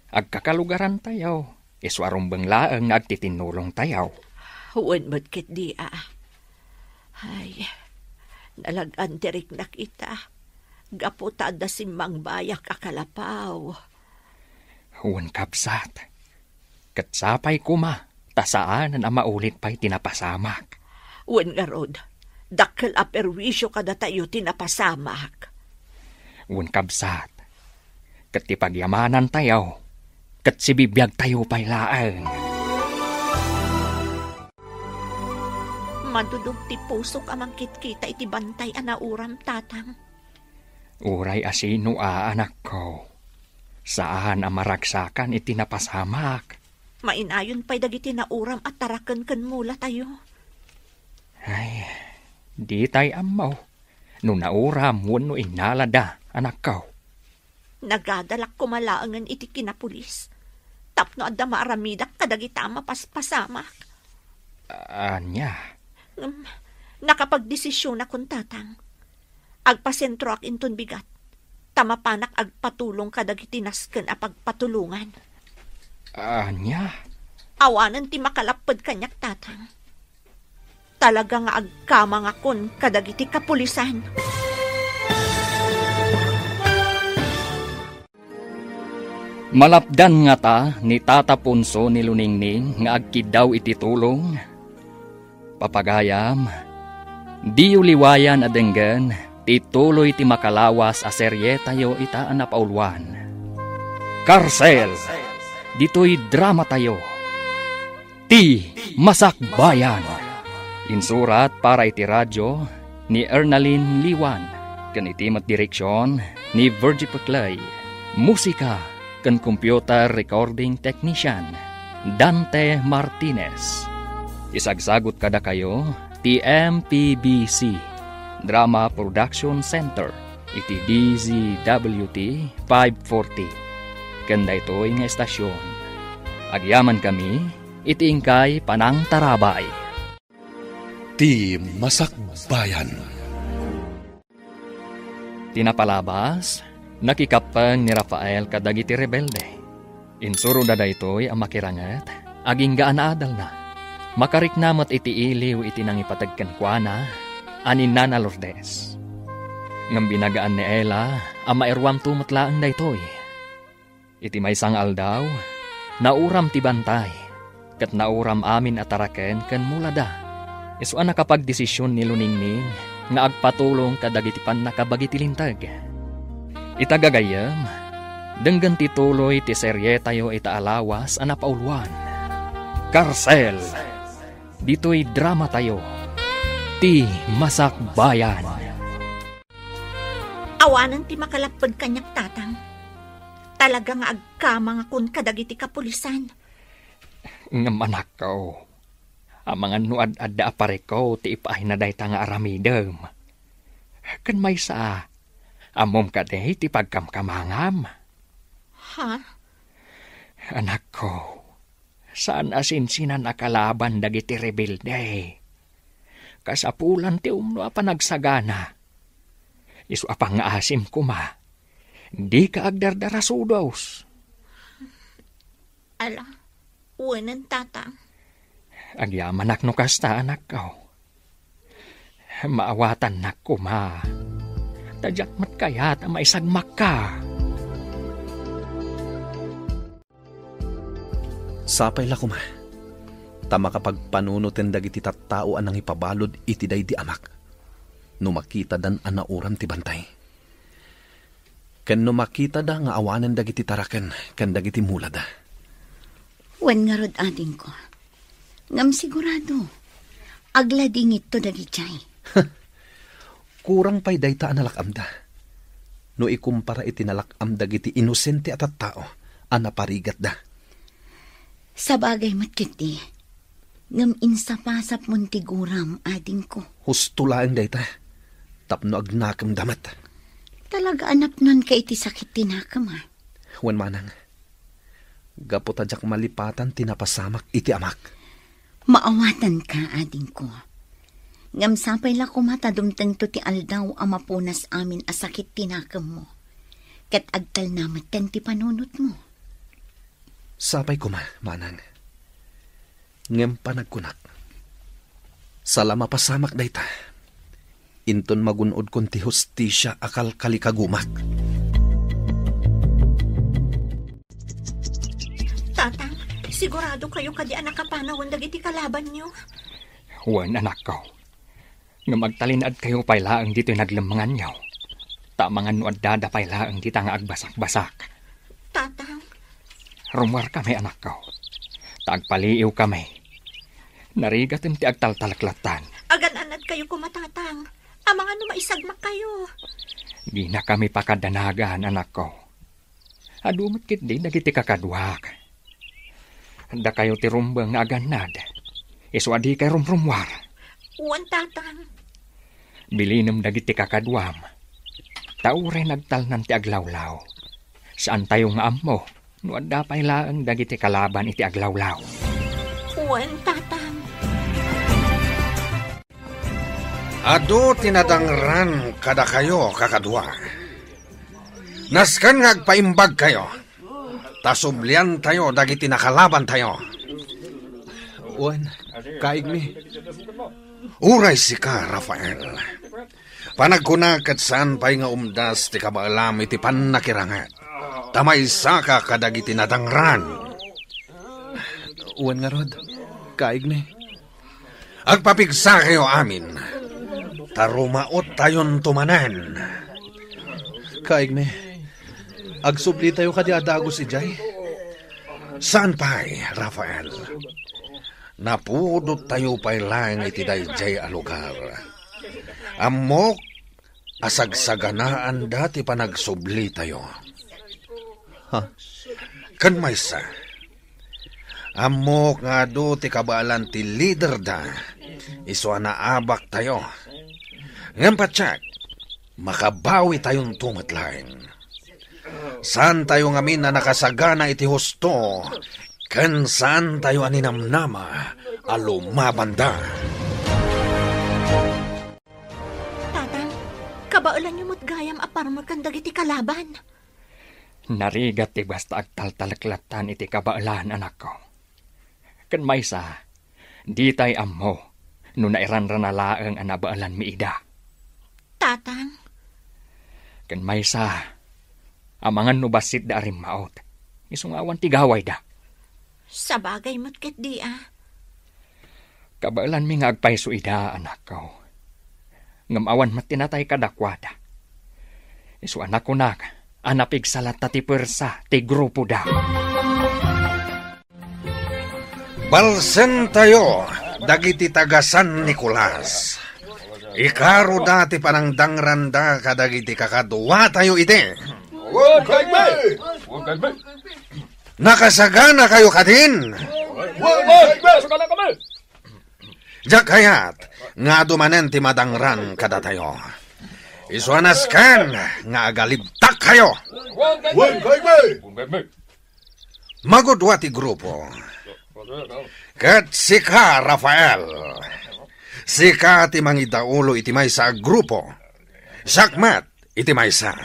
Agkakalugaran tayo, iswarong banglaang agtitinulong tayo. Huwag madkit di Ay, nalagan tirik na kita. Gapu tada simang bayak akalapaw. Huwag kabsat. Katsapay kuma. Saan ang maulit pa'y tinapasamak. Wen nga rod, dakkel a perwisyo kada tayo tinapasamak. Wen kabsat, kat ipagyamanan tayo, kat sibibiyag tayo pa'y laang. Madudog ti pusok amang kitkita iti bantay anauram tatang. Uray asino anak ko, saan ang maragsakan iti napasamak. Mainayon pa'y dagiti na uram at tarakan kan mula tayo. Ay, di tay amaw. No nauram, wano inalada, anak ko. Nagadalak kumalaangan iti kinapulis. Tapno adda maaramidak kadagita mapaspasamak. Anya? Nakapagdesisyon akong tatang. Agpasentro ak inton bigat. Tamapanak agpatulong kadagiti nasken a pagpatulungan. Anya? Awanan ti makalapad kanyak tatang. Talaga nga agkamang akon kadagiti kapulisan. Malapdan nga ta ni Tata Punso ni Luningning nga agkidaw iti tulong. Papagayam, di uliwayan adenggan, tituloy ti makalawas a serye tayo ita anapaulwan. Karsel! Dito'y drama tayo. Ti Masakbayan. Insurat para iti radyo ni Ernaline Liwan. Kan itimat direksyon ni Virgie Paclay. Musika kan computer recording technician Dante Martinez. Isagsagot kada kayo ti MPBC Drama Production Center iti DZWT 540. Kanda ito'y nga estasyon. Agyaman kami, itiingkay panang tarabay. Ti Masakbayan. Tinapalabas, nakikapang ni Rafael kadagiti rebelde. Insuro da ito'y ang makirangat, aging gaan na adal na. Makariknamot iti iliw iti nang ipatagkan kwa na, anin Nana Lourdes. Ngam binagaan ni Ella, ang mairwam tumatlaang da ito'y. Iti may sang aldaw, nauram ti bantay, kat nauram amin ataraken ken mulada. Isu an nakapagdesisyon ni Luningning, nga agpatulong kadagiti pan nakabagiti lintag. Itagagayam, denggan tituloy ti serye tayo itaalawas anapaulwan. Karsel! Dito'y drama tayo, ti Masakbayan. Awanan ti makalapad kanyak tatang. Talaga nga agkamang akon kadagiti kapulisan. Ngamanak ko. Ang mga nuad adda apare ko ti ipahinaday ta nga aramidem. Kan may sa amom kaday ti pagkamkamangam. Ha? Anak ko, saan asinsinan akalaban dagiti rebelde? Kasapulan ti umno a panagsagana. Isu apang nga asim ko ma. Di ka agdardara sudos. Ala, uwanan tatang. Agyaman ak no kasta anak ko. Maawatan nak ko ma. Tadyak mat kayat ang maisagmak ka. Sapay la kuma. Tama kapag panunutin dagiti tattao anang ipabalod iti day di amak. No makita dan anauram ti bantay. Ken no makita da nga awanan dagiti taraken ken dagiti mulada. Wan nga rod ading ko. Ngam sigurado. Aglading ito dagichay. Kurang pa'y dayta analakam da. No ikumpara iti nalakam dagiti inosente at tao anaparigat da. Sa bagay matkiti, ngam insapasap mong tiguram ading ko. Husto laeng dayta. Tapno agnakam damat. Talaga anap nun ka iti sakit tinakam ha. Wan manang. Gapotadyak malipatan tinapasamak iti amak. Maawatan ka ading ko. Ngam sapay la kumata dumteng to ti aldaw ang mapunas amin a sakit tinakam mo. Kat agtal namat ten ti panunot mo. Sapay kuma, manang. Ngem panagkunak. Salama pasamak dayta. Inton magunod kon ti hustisya akal kalikagumak. Tatang, sigurado kayo kadi anak kapanawan dagiti kalaban nyo? Wan anak ko. Nga magtalinad kayo pailaang dito'y naglamangan nyo. Tamangan no adada pailaang dita nga agbasak-basak. Tatang. Rumwar kami anak ko. Taagpaliiw kami. Narigatim ti agtaltalaklatan. Agan-anad kayo kumatatang. Amangan no maisagmak kayo. Di na kami pakadanagan anak ko. Adumot kit di dagiti kakadwak. Da kayo ti rumbang nga aganad. Iswadi kay rumrumwar. Uwan tatang. Bilinam dagiti kakadwam. Taure nagtalnan ti aglawlaw. Saan tayo nga ammo? Nuad dapay laang dagiti kalaban iti aglawlaw. Uwan tatang. Ado tinadangran kada kayo kakadwa. Naskan nga agpaimbag kayo. Tasublian tayo dagiti nakalaban tayo. Wan, kaig mi. Uray si ka, Rafael. Panagkunakat saan pa'y nga umdas ti kabaalam iti panakirangat. Tamay sa ka kadagiti nadangran. Wan nga rod, kaig mi. Agpapigsa kayo amin. Tarumaot tayon tumanan. Kaig mi. Agsubli tayo kadi adagos ijay. Saan pa'y, Rafael? Napudot tayo pa'y lang iti dayjay a lugar. Amok, asagsaganaan dati pa nagsubli tayo. Ha? Kan maysa. Amok nga do ti kabaalan ti leader da. Iso naabak tayo. Ngam patsak, makabawi tayong tumatlain. Saan tayo ngamin na nakasagana iti husto, kan saan tayo aninamnama, alumabanda. Tatang, kabaulan niyo mo't gayam aparmo kan dagiti kalaban. Narigat ti basta agtaltalaklatan iti kabaulan anak ko. Kan maysa, di tay ammo, no nairanran na laang anabaalan mi ida. Tatang. Kan maysa, amangan no basit da arim maot. Isungawan ti gaway da. Sa bagay mo't ket di Kabailan mi nga agpayso ida anak ko. Ngamawan matinatay kadakwada. Isu anak ko nak, anapig salat ti persa ti grupo da. Balsen tayo, dagiti taga San Nicolas. Ikaro dati panangdangran da kadagiti kakadwa tayo ite. Nakasagana kayo kadin. Jak hayat, nga dumanen ti madangran kada tayo. Isuanas kan, nga agalibtak kayo. Magudwa ti grupo. Kat sika, Rafael. Sika ti mangidaulo iti may sa grupo. Sakmat, iti maysa.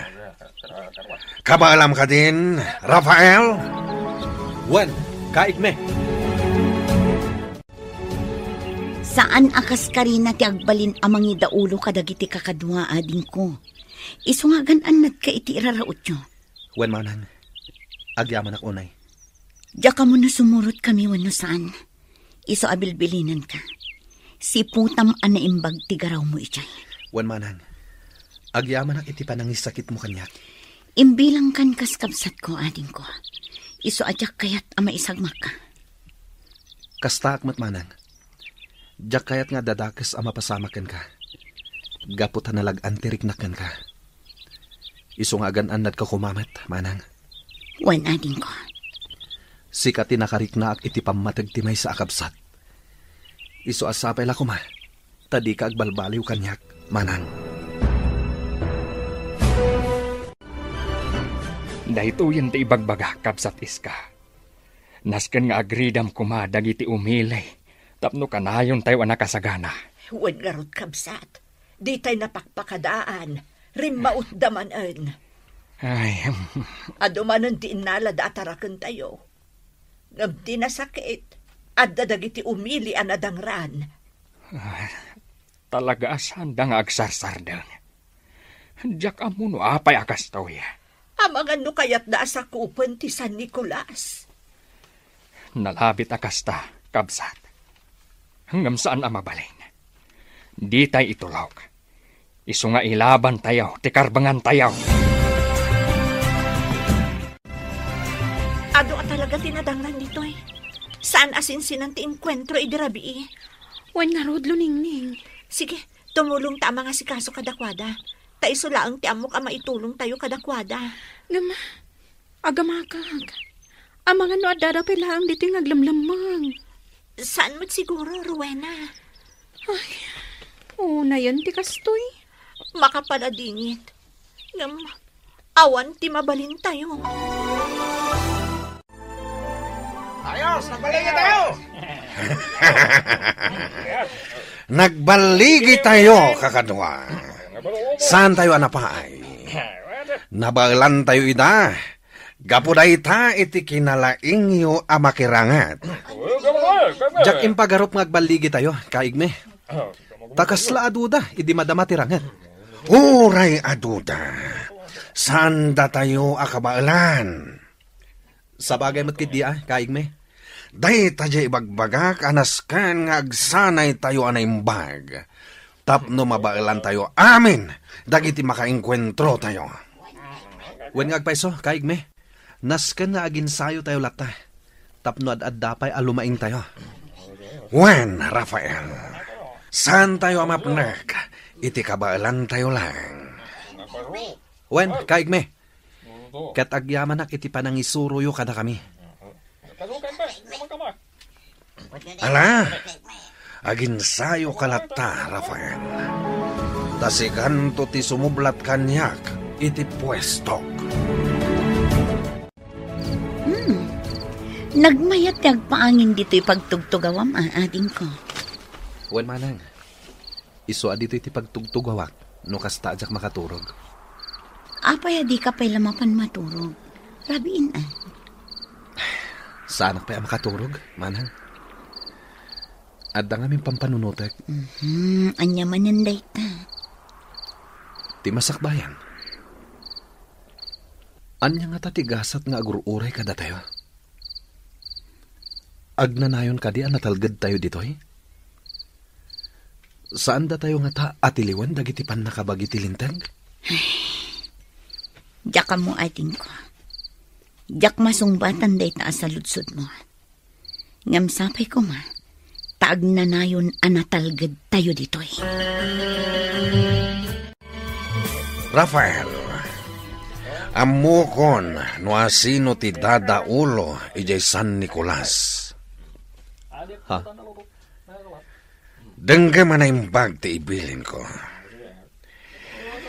Kabaalam ka din, Rafael? Wen, kaigme. Saan akas ka rin na ti agbalin amang idaulo kadagiti kakadwa ading ko? Isungagan anad ka iti iraraot nyo. Wen manang, agyaman ak unay. Diya ka mo na sumurot kami wano saan. Iso abilbilinan ka. Si putam anaimbag tigaraw mo ichay. Wen manang, agyaman ak iti panangisakit mo kanyak. Imbilang kan kaskabsat ko ading ko. Iso adyak kayat ama isagmak ka. Kasta akmat manang. Diyak kayat nga dadakes ama pasamakan ka. Gapot hanalag antiriknakan ka. Iso nga agan-anad ka kumamat, manang. Wan ading ko. Sikati nakarikna ak iti pamatag timay sa akabsat. Iso asapay la kuma. Tadi ka agbalbaliw kanyak, manang. Dahito yan ti ibagbaga, kabsat iska. Nasken nga agridam kuma dagiti umilay. Tapno kanayon tayo anakasagana. Wen garot kabsat. Di tayo napakpakadaan. Rimaut damanan. Ay, Adumanan ti inala datarakan tayo. Ngam ti nasakit. At dadagiti umili anadangran. talaga asan da nga agsarsardang. Diyak amuno apay akas toy. Amangan no kayat da sa kupan ti San Nicolas. Nalabit akas ta, kabsat. Hanggang saan amabalin. Di tayo itulog. Isu nga ilaban tayo, tikarbangan tayo. Ado ka talaga tinadanglan dito eh. Saan asin-sinan ti enkwentro idirabi eh. Wan nga rodlo ningning. Sige, tumulong ta mga sikaso kadakwada. Ta isulaang ti amok ama itulong tayo kadakwada. Gama, agamakag. Amangan no adadapay lang dito yung aglamlamang. Saan mo siguro, Rowena? Ay, una yan ti kastoy. Makapaladingit. Ngam, awan ti mabalin tayo. Ayos, nagbaligi tayo! Nagbaligi tayo, kakadwa. Saan tayo anapaay? Nabalan tayo ida. Gapuday ta iti kinalaing yo amakirangat. Jak impagarop nga agbaligi tayo, kaigme. Takasla aduda, idi madama tirangat. Uray aduda. Saan da tayo akabaalan? Sa bagay mo't kidi kaigme. Day tayo ibagbagak anaskan nga agsanay tayo anaimbag. Tapno mabailan tayo amin. Dagiti makainkwentro tayo. Wen nga agpaiso, kaigme. Naskan nga aginsayo tayo lata. Tapno ad-ad-dapay alumaing tayo. Wen, Rafael. Saan tayo amapnak? Iti kabailan tayo lang. Wen, kaigme. Kat agyaman ak iti panangisuruyo kada kami. Ala, aginsayo kalata, Rafael. Tasikan to ti sumublat kanyak iti pwestok. Nagmayat agpaangin dito'y pagtugtugawam ading ko. Wen manang. Iso adito iti pagtugtugawak no kasta ajak makaturog. Apay di ka pa'y lamapan maturog. Rabiin Saan pa makaturog, manang? Adda nga min pampanunutek. Anya mananday ta. Ti masakbayan. Anya nga tatigasat nga agururay kada tayo. Agnanayon ka di natalgad tayo ditoy? Saan da tayo nga ta atiliwan dagiti pan nakabagiti lintag? Diyak ka mo ating ko. Diyak masungbatan day ta sa lutsod mo. Ngam sapay ko ma. Taag na nayon anatalgad tayo ditoy. Rafael, amukon no asino ti dadaulo ijay San Nicolas. Ha? Dengge manaimbag ti ibilin ko.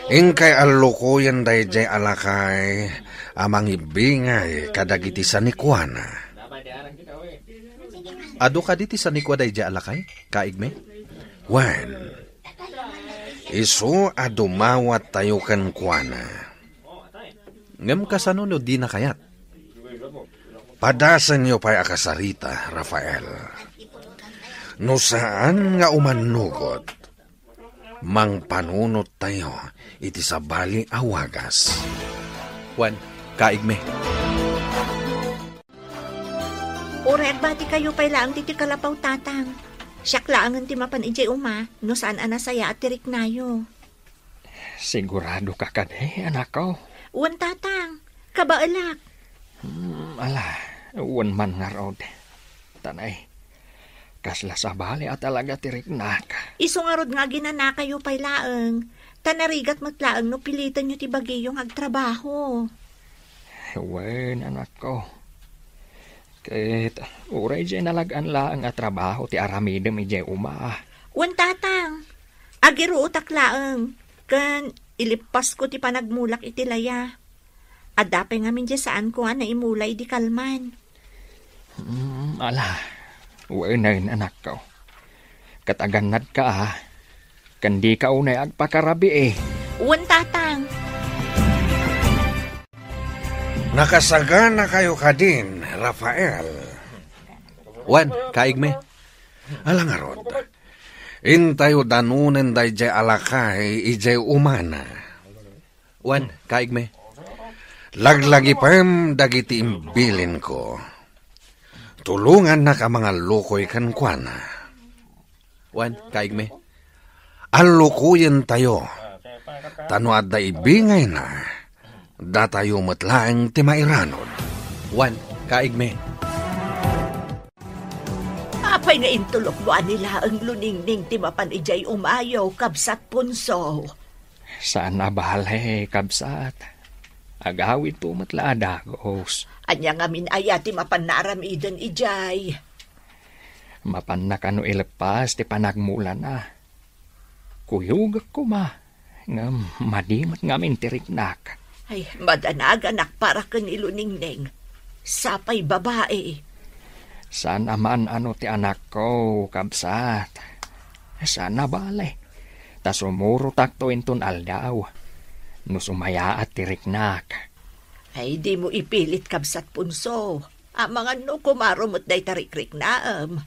Ingkay alukuyan day jay alakay amang ibingay kadagiti sa Nikuana. Ado ka diti sa Nikwa day alakay, kaigme? Wen, Isu adumawat tayo kan kuana. Ngam kasanunod di na kayat. Padasan niyo pa'y akasarita, Rafael. No saan nga umanugot, mang panunot tayo iti sabali awagas. Juan, kaigme. Urer ba ti kayo pa'y laang ti kalapaw tatang? Siyak laangan ti mapan ije uma, no saan anasaya at tirik nayo. Sigurado ka kade, anak ko. Uwan tatang, kabaalak. Ala, uwan man nga rod. Tanay, kasla sa bali at talaga tirik na ka. Iso nga rod nga ginana kayo pa'y laang. Tanarigat matlaang no pilitan nyo ti bagayong agtrabaho. Wen, anak ko. Ket, uray dyan nalagaan laang at trabaho ti aramidem ije uma. Uwan tatang, agiro utak laang. Kan ilipas ko ti panagmulak iti laya. Adapay ngamin dyan saan ko na imulay di kalman. Ala, wen anak ko. Kataganad ka kandi ka unay agpakarabi Uwan tatang. Nakasagana kayo ka din, Rafael. Juan, kaigme. Alang arod, intayo danunen day jay alakay ijay umana. Juan, kaigme. Laglagi pam dagiti imbilin ko. Tulungan na ka mga lukoy kan kuana. Juan, kaigme. Alukuyin tayo. Tano adda ibingay na. Datayo matlaang timairanod. Juan, kaigme. Apay nga intulok mo nila ang luningning ti mapan ijay umayaw kabsat punso. Saan na bahalay, kabsat? Agawid po matlaadagos. Anya nga minaya ti mapan naramiden ijay. Mapan na kano ilepas ti panagmula na. Kuyugak ko ma. Nga madimat ngamin tiriknak. Ay, madanaganak para kan iluningning. Sapay babae. Saan aman ano ti anak ko, kabsat? Saan na bale? Ta sumuro takto inton aldaw. No sumaya at tiriknak. Ay, di mo ipilit kabsat punso. Mga no kumarumot day tarikrik naam.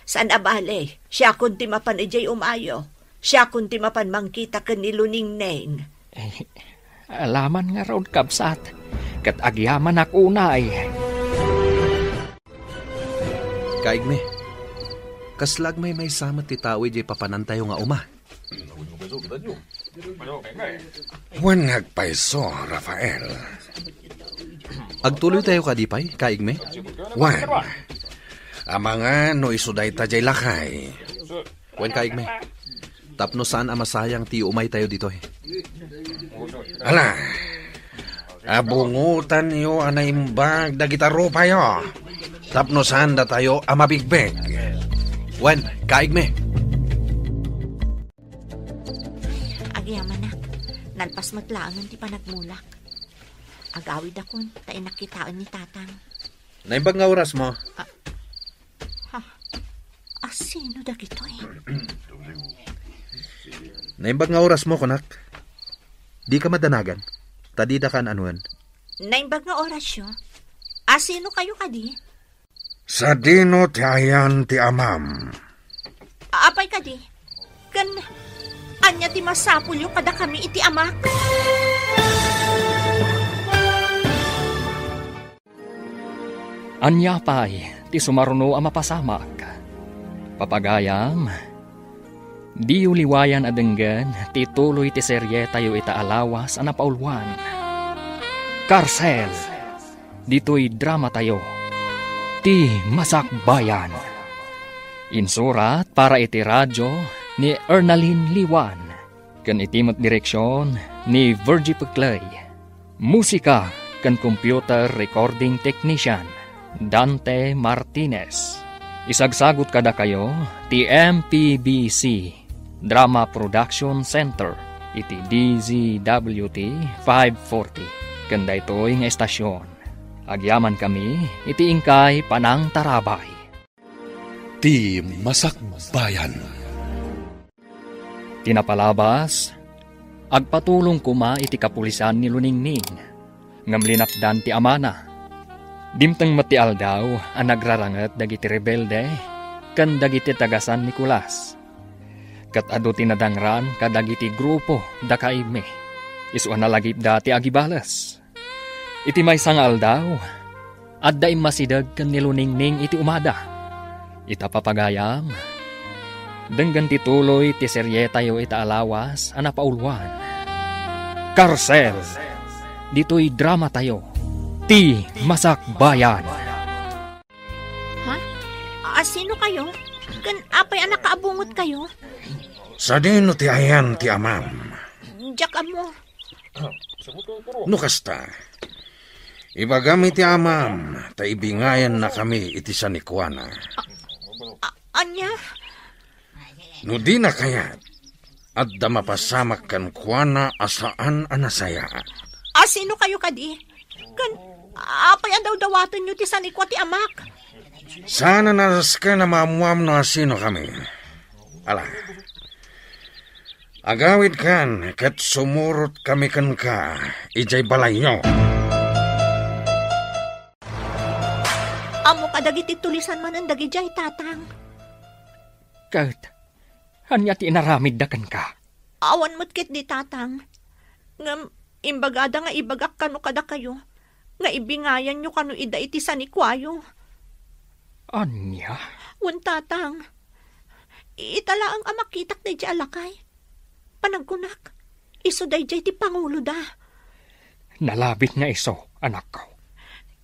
Saan abale? Siya kunti mapan ijay umayo. Siya kunti mapan mangkita kan iluningning. Alaman nga raw kabsat. Kat agyaman akunay. Kaigme. Kaslag may samat ti tao ijay papanantayo nga uma. Juan nagpaiso, Rafael. Agtuloy tayo kadipay, kaigme. Juan, amanga no isuday tajay lakay. Juan, kaigme. Tapno saan amasayang ti umay tayo dito Ala, abungutan niyo anaimbag dagitaro payo. Tapno saan da tayo amabigbeg. Juan, kaigme. Agyaman na, nalpas matlaangan ti panagmulak. Agawid akon, tayo nakitaan ni tatang. Naimbag nga oras mo? Sino dagito Naimbag nga oras mo, kunak. Di ka madanagan. Tadida kan anuan. Naimbag nga oras yun. Sino kayo kadi? Sa dino ti ayan ti amam. Apay kadi? Kan, anya ti masapul yung kada kami iti amak. Anya pay, ti sumaruno ang mapasamak. Papagayam, di uliwayan adenggan, ti tuloy ti serye tayo itaalawas ang napaulwan. Karsel, dito'y drama tayo, ti Masakbayan. Insurat para iti radyo ni Ernaline Liwan, kan itimot direksyon ni Virgie Peclay. Musika kan computer recording technician Dante Martinez. Isagsagot kada kayo ti MPBC Drama Production Center iti DZWT 540 kanda ito'y nga estasyon. Agyaman kami iti ingkay Panang Tarabay. Ti Masakbayan. Tinapalabas, agpatulong kuma iti kapulisan ni Luningning, ngam linapdan ti amana. Dimteng mati aldaw ang nagrarangat dagiti rebelde, kan dagiti tagasan ni Kulas. Kat ado tinadangran kadagiti grupo da kaibme, isu analagip dati agibalas. Iti may sangal daw, at daim masidag kan ni Luningning iti umada. Ita papagayam, denggan tituloy ti serye tayo ita alawas ana pauluan. Karsel, dito'y drama tayo, ti Masakbayan. Ha? Sino kayo? Kan apay anak kaabungot kayo? Sa dino ti ayan ti amam. Diyak amo. Nukasta, ibagami ti amam, ta ibingayan na kami iti sanikwana. Anya? No di na kayat, at da mapasamak kan kuwana asaan anasaya. Sino kayo kadi? Kan apay daw dawatan nyo ti sanikwa ti amak. Sana naras ka na maamuam na sino kami. Ala, agawid kan, kat sumurot kami kan ka, ijay balay nyo. Amo kadagiti tulisan man ang dagijay tatang. Kat, hanya ti inaramid da kan ka. Awan mo't kit di tatang. Ngam, imbagada nga ibagak kano kada kayo. Nga ibingayan nyo kano ida iti sanikwayo. Anya? Wan tatang. Itala ang amakitak na di alakay. Panagkunak, iso day jay ti Pangulo da. Nalabit nga iso, anak ko.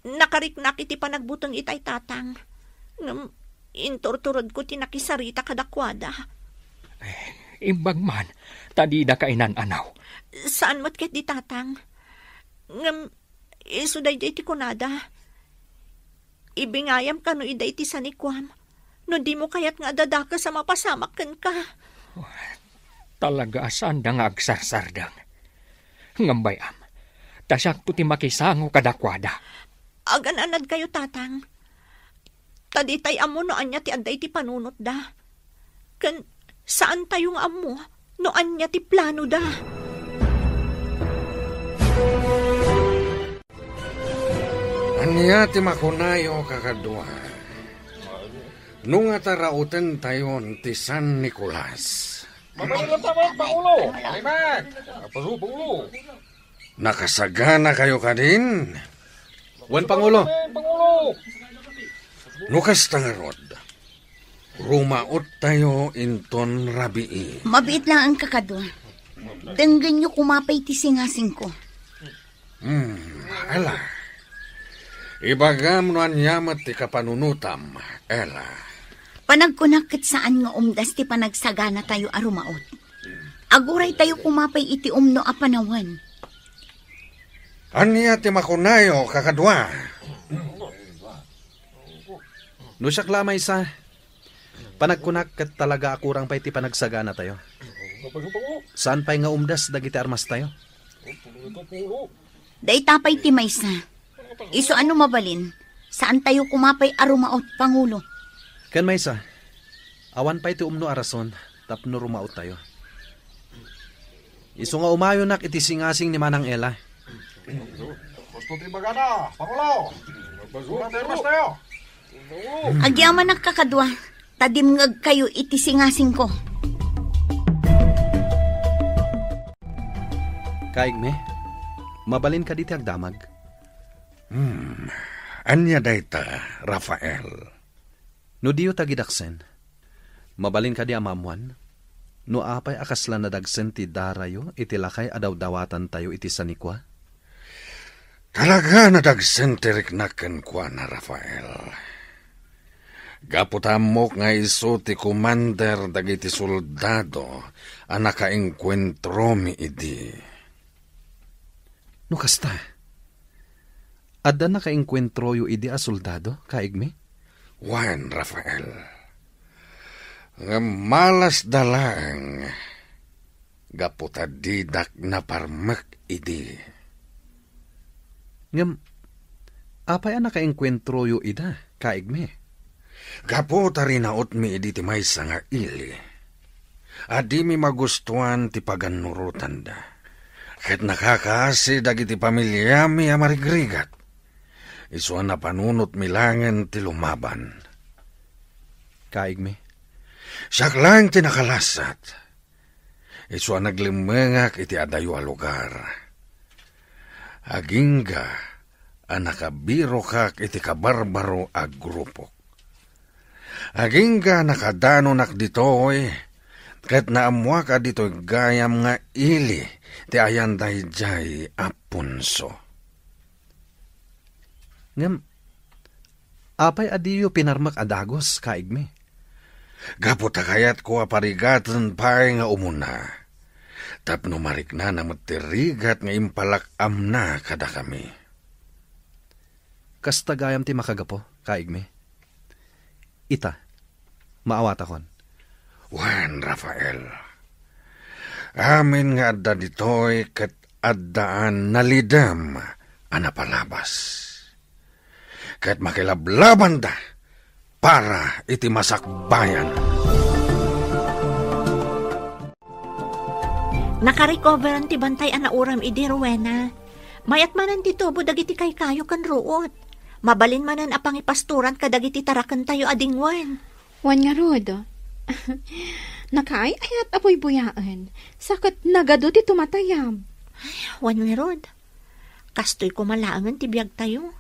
Nakariknak iti panagbutong itay tatang. Ngam, inturturod ko tinakisarita kadakwada. Imbag man, tadida kainan anaw. Saan mo't ket di tatang? Ngam, iso day jay ti kunada. Ibingayam ka no ida iti sanikwam. No di mo kayat nga dadaka sa mapasamakan ka. Talaga saan da nga agsarsardang. Ngambayam, tasyak to ti makisango kadakwada. Agan-anad kayo tatang. Taditay amo no anya ti aday ti panunot da. Kan saan tayong amo no anya ti plano da. Anya ti makunayo kakadwa. Nung atarautan tayon ti San Nicolas. Nakasagana kayo kadin? Wan Pangulo. Nukas tangarod. Rumaot tayo inton rabii. Mabiit lang ang kakadwa. Denggan nyo kumapay ti singasing ko. Ala. Ibagam no anyamat ti kapanunutam, Ela. Panagkunakit saan nga umdas ti panagsagana tayo arumaot. Aguray tayo kumapay iti umno a panawan. Anya ti makunayo kakadwa. No siyak lamay sa panagkunak kat talaga akurang pa iti panagsagana tayo. Saan pa'y nga umdas dagiti armas tayo? Day tapay ti maysa. Iso ano mabalin? Saan tayo kumapay arumaot, Pangulo? Ken maysa, awan pa iti umno arason, tapno rumaot tayo. Iso nga umayo nak iti singasing ni Manang Ela. Gusto ti bagana, Pangulo. Basuran tayo. Agyaman ang kakadwa, tadimngag kayo iti singasing ko. Kaigme, mabalin ka diti agdamag. Anya dayta, Rafael. No diyo tagidaksen, mabalin ka di amamuan, no apay akasla na dagsen ti darayo, iti lakay adaw dawatan tayo iti sanikwa. Talaga nadagsen ti riknaken kwa na, Rafael. Gaputamok nga iso ti commander dagiti soldado a nakaengkwentro mi idi. No kasta, adda nakaengkwentro yu idi a soldado, kaigme? Wan, Rafael. Nga malas dalang gaputadidak na parmak idi. Ngam, apay na kaengkwentro yu ida, kaigme? Gaputa rinaot mi idi ti maysa nga ili. Adi mi magustuhan ti paganurutan da. Ket nakakaasi dagiti pamilya mi amarigrigat. Isuan na panunot milangan ti lumaban. Kaig mi. Siyak lang ti nakalasat. Isuan naglimengak iti adayo a lugar. Agingga ang nakabiro kak iti kabarbaro a grupo. Agingga nakadanunak ditoy, ket naamwa ka ditoy gayam nga ili, ti ayan dayjay apunso. Ngem, apay adiyo pinarmak adagos, kaigmi? Gaputa kayat ko aparigatan pa'y nga umuna. Tapno marik na namatirigat nga impalak amna kada kami. Kasta gayam ti makagapo, kaigmi? Ita, maawatakon. Wan, Rafael. Amin nga adda ditoy ket addaan nalidam anapalabas. Ket makilablaban da para iti masakbayan. Nakarecoveran ti bantay anauram idi Rowena. Mayat manan ti tubo dagiti kay kayo kan ruot. Mabalin manan apang ipasturan kadagiti tarakan tayo adingwan. Wan nga rod. Nakaay-ayat apoy buyaan. Sakit nagado ti tumatayam. Wan nga rod. Kastoy kumalaangan ti biyag tayo.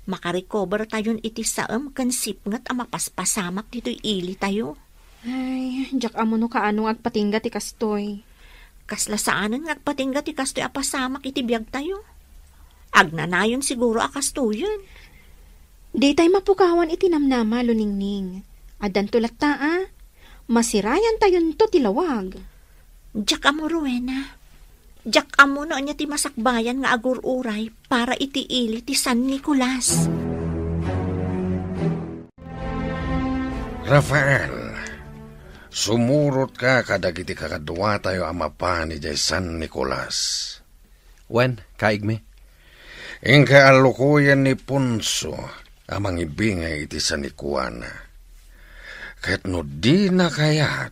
Makarecover tayon iti saam kan sipngat ang mapaspasamak dito'y ili tayo. Ay, jak amo no kaano agpatingga ti kastoy. Kaslasaanan nga agpatingga ti kastoy apasamak iti biyag tayo. Agnanayon siguro akastoyan. Di tayo mapukawan iti namnama luningning. Adan tulat ta masirayan tayon to tilawag. Jak amo Rowena. Jak amo no niya ti masakbayan nga agur-uray para iti ili ti San Nicolas. Rafael, sumurot ka kadagiti kakadwa tayo amapa ni jay San Nicolas. Wen, kaigmi? Ingka alukuyan ni Punso amang ibingay iti San Nicuana. Ket no di na kayat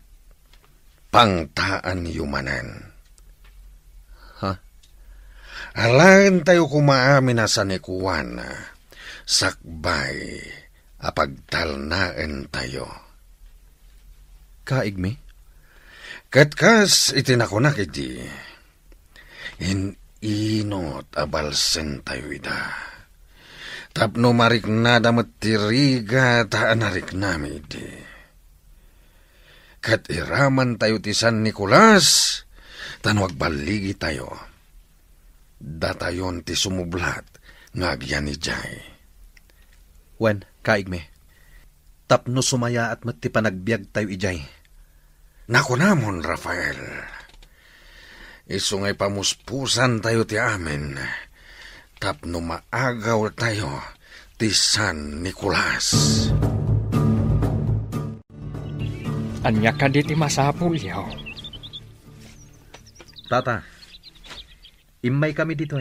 pangtaan yumanan. Alangan tayo kumaamin na sa Nicuana, sakbay, apagtalnaan tayo. Kaigmi? Katkas itinakunak iti, inot abalsen tayo ida. Tapno marik na damat tiriga taan narik nami iti. Kat iraman tayo ti San Nicolas, tanwag baligi tayo. Datayon ti sumublat ngagyan ni Jay. Wen, kaigme. Tapno sumaya at mati panagbiag tayo ijay. Naku namon, Rafael. Isungay pamuspusan tayo ti amin. Tapno maagaw tayo ti San Nicolas. Anya ka di ti masapul yaw. Tata, imay kami dito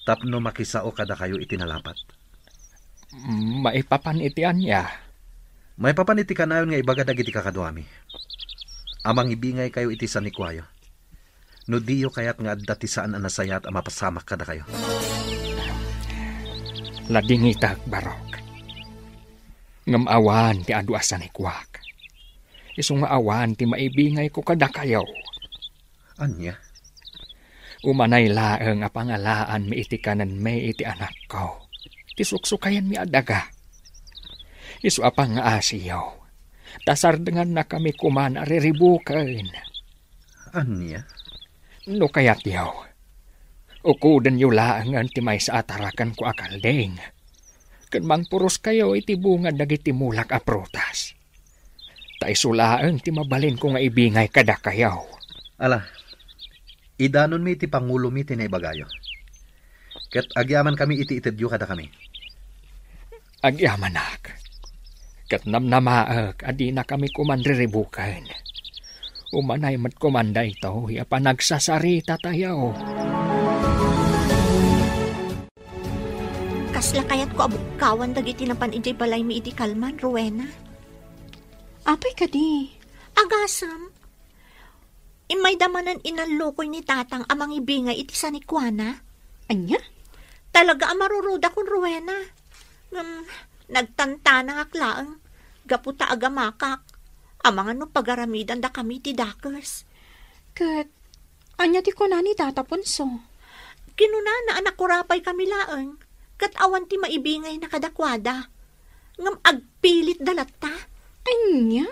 Tapno makisao kada kayo itinalapat. Maipapanitian niya. Maipapaniti ka na yun nga ibaga dagiti kakadwami. Amang ibingay kayo iti San Nicuayo. No diyo kayat nga adda ti saan anasayat ang mapasamak kada kayo. Ladingitag barok. Ngamawan ti adu San Nicuac. Isong maawan ti maibingay ko kada kayo. Anya? Umanay laeng a pangalaan mi iti kanan may iti anak ko. Ti suksukayan mi adaga. Isu apang nga asiyaw. Tasar dengan na kami kuman ariribukan. Anya? No kayat yaw. Ukudan yu laangan ti may sa atarakan ko akaldeng. Kan mang puros kayo iti bunga dagiti mulak a prutas. Ta isulaang ti mabalin ko nga ibingay kada kayaw. Ala, idanon mi iti pangulo mi tinaibagayo. Ket agyaman kami iti itedyo kada kami. Agyamanak. Ket namnamaag adi na kami kumanriribukan. Umanay mat kumanda ito, pa nagsasarita tayo. Kasla kayat ko abukawan dagiti na panijay balay mi iti kalman, Rowena. Apay ka di? Agasam, Imay damanan inalokoy ni tatang amang ibingay iti sa ni Kuana. Anya? Talaga amaruruda kun Rowena. Nagtantana nga klaang. Gaputa agamakak. Amang ano pagaramidan da kami ti dakes. Kat, anya ti ko na ni Tata Ponso. Kinuna na anak kurapay kami laang. Kat awan ti maibingay na kadakwada. Ngam agpilit dalata. Anya?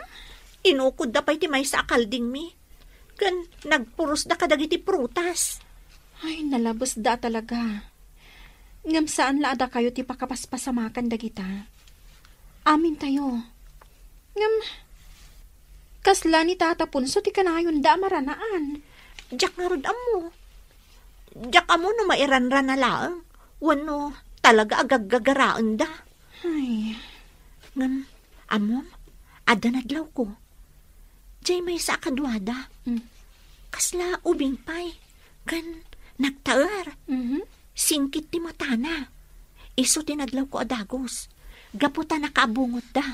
Inukod da pa'y ti may sa akalding mi. Kan nagpuros da kadagiti prutas. Ay, nalabos da talaga. Ngam saan laada kayo ti pakapaspasamakan dagita. Amin tayo. Ngam, kasla ni Tata Punso ti kanayon da maranaan. Diyak nga rod amo. Diyak amo no mairanran na lang. Wano talaga agagagaraan da. Ay. Ngam, amo, ada nadlaw ko. Diyay may sa kadwada. Kasla ubing pay. Kan nagtaar. Singkit ti matana. Iso tinadlaw ko adagos. Gaputa nakaabungot da.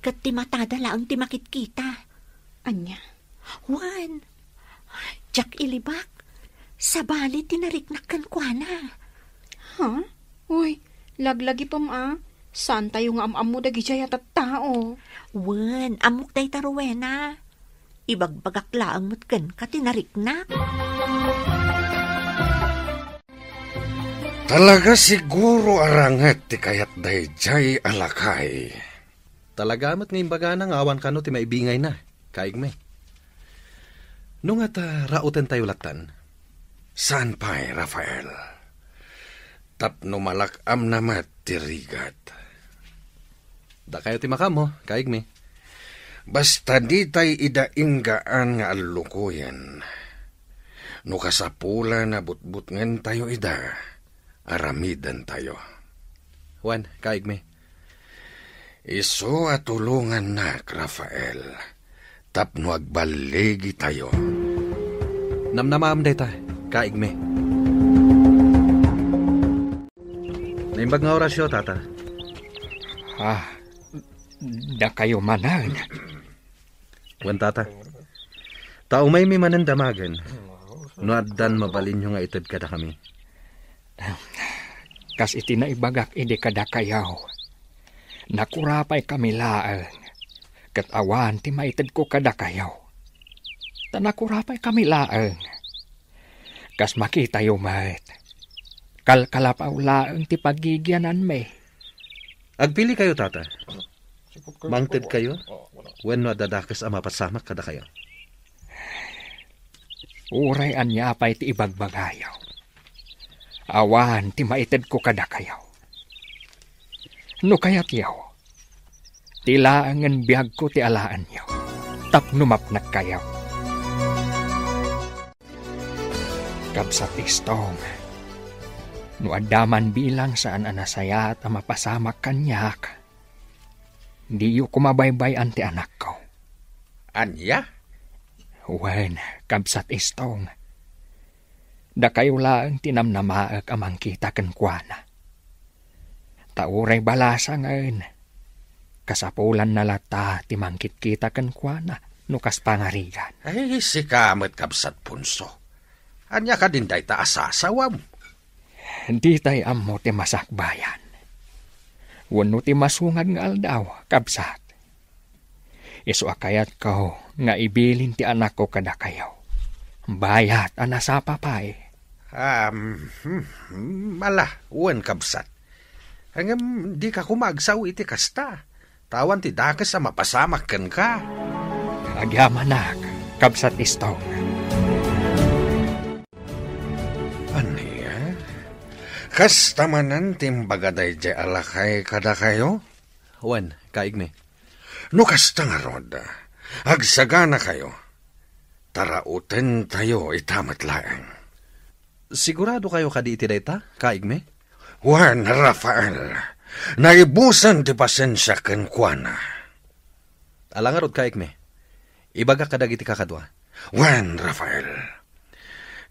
Kat ti matada laang ti makitkita. Anya? Juan, Jack ilibak. Sabali tinariknakan Kuana. Ha? Uy, laglagi pa ma. Saan tayo nga am-am mo dagi jaya at tao? Juan, amok day Rowena. Ibagbagak laang mutken ka tinariknak. Talaga siguro arangat ti kayat dayjay alakay. Talaga amat ngayon baga nang awan ka no ti maibingay na, kaigme. Nung at rautan tayo latan. Saan pa'y, Rafael? Tapno malakam namat ti rigat. Da kayo ti makam mo, kaigme. Basta di tay idainggaan nga alukuyan. No kasapula na butbut ngen tayo ida, aramidan tayo. Juan, kaigme. Iso at tulungan na, Rafael. Tapno agbalegi tayo. Namnamam day ta, kaigme. Naimbag nga orasyo, tata. Da kayo manan. Juan, tata. Tao may manan damagan. No addan mabalin nyo nga itad kada kami. Kas iti na ibagak ide kada kayaw. Nakurapay kami laang. Kat awan ti maitad ko kada kayaw. Nakurapay kami laang. Kas makita yung mat. Kalkalapaw laang ti pagigyanan me. Agpili kayo, tata. Mangted kayo. When no adadakas ang mapasamak kada kayo. Uray anya pa'y ti ibagbagayaw. Awan ti maitad ko kada kayaw. No kayat yaw. Tilaangan biyag ko ti alaan yaw. Tapnumapnak kayaw. Kabsat istong. No adaman bilang saan anasaya at mapasamak kanyak. Di yu kumabaybay anti anak ko. Anya? Wen, kabsat istong. Da kayo lang tinamnamaak amang kita kan Kuana. Tauray balasa ngayon. Kasapulan na lata timangkit kita kan Kuana. Nukas pangarigan. Ay, si kamet kabsat punso. Anya ka din day ta asasawam. Hindi tay amo ti masakbayan. Wano ti masungad nga aldaw, kabsat. Isu akayat ko nga ibilin ti anak ko kada kayo. Bayat anasapa pa'y. Mala, uwan kabsat. Hanggang di ka kumagsaw iti kasta. Tawan ti dakas sa mapasamak kan ka. Agyamanak, kabsat istong. Aniya? Kasta manan timbagaday di alakay kada kayo? Juan, kaigme. No kasta nga roda, agsagana kayo. Tarauten tayo itamat laang. Sigurado kayo kadi iti dayta, kaigme? Juan, Rafael, naibusan ti pasensya ken Kuana. Alangarod kaigme. Ibaga kadag iti kakadwa. Juan, Rafael,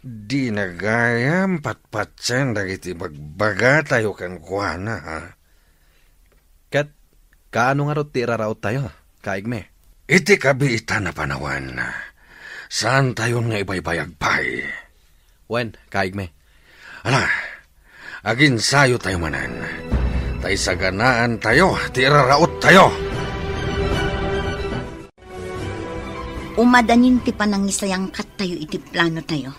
di nagayam patpatsen dagiti bagbaga tayo ken Kuana, ha? Kat, kaano nga rot ti iraraot tayo, kaigme? Iti kabiita na panawan. Saan tayo nga ibaybayag pay? Wen, kaig me. Ala, agin sayo tayo manan. Tay sa ganaan tayo, ti iraraot tayo. Umadanin ti panangisayang kat tayo iti plano tayo.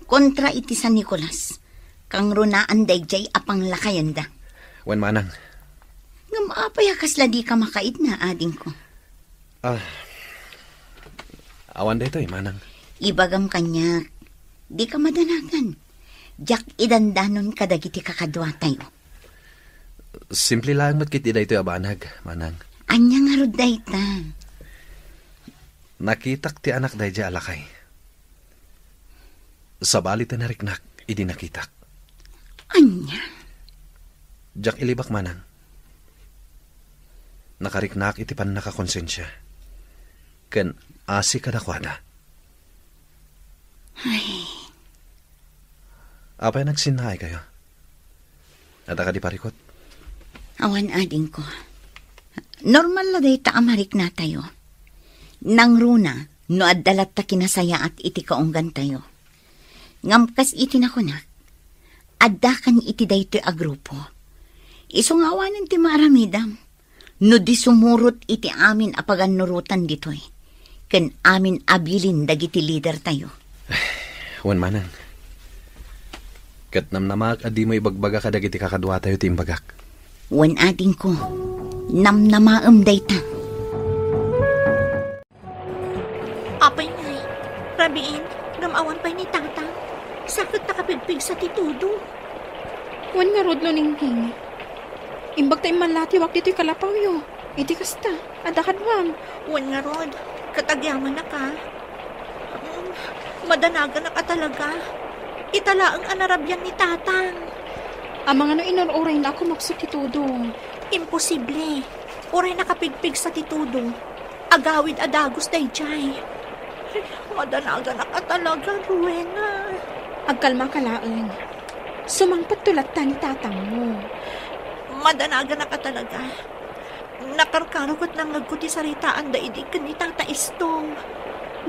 Kontra iti San Nicolas. Kang runaan dayjay apang lakayanda. Wen manang. Ngam apay kasla di ka makait na ading ko. Awan dito manang. Ibagam kanya, di ka madanagan. Jak idandanon kadagiti kakadwa tayo. Simple lang matkit ida ito abanag, manang. Anya nga rod dayta. Nakitak ti anak dayjay alakay. Sa balit na nariknak, idi nakitak. Anya? Jak ilibak manang. Nakariknak iti pan nakakonsensya. Ken asi kadakwada. Ay. Apay nagsinhay kayo? Nata ka di parikot? Awan ading ko. Normal na dayta amarik na tayo. Nang runa, no addalat ta kinasaya at iti kaunggan tayo. Ngamkas iti na kunak. Addakan iti daytoy a grupo. Isungawanan ti maaramidam. No di sumurot iti amin apagan nurutan ditoy. Ken amin abilin dagiti leader tayo. Wan manang. Kat namnamak adi mo ibagbaga ka dagiti kakadwa tayo ti imbagak. Wan ading ko. Namnamaam dayta. Apay ngay, rabiin, gamawan pa'y ni tatang. Sakit nakapigpig sa titudo. Wan nga rodlo ningking. Imbag tayo manlatiwak dito'y kalapaw yo. Iti kasta, adakadwam. Wan nga rod, katagyaman na ka. Madanagan na ka talaga. Italaang anarabyan ni tatang. Amang ano inururay na ako magsutitudo. Imposible. Uray nakapigpig sa titudo. Agawid adagos dayjay. Madanagan na ka talaga, Rowena. Agkalma ka laeng. Sumangpat tulat ta ni tatang mo. Madanagan na ka talaga. Nakarkarukot ng nagkuti saritaan da idikan ni Tata Istong.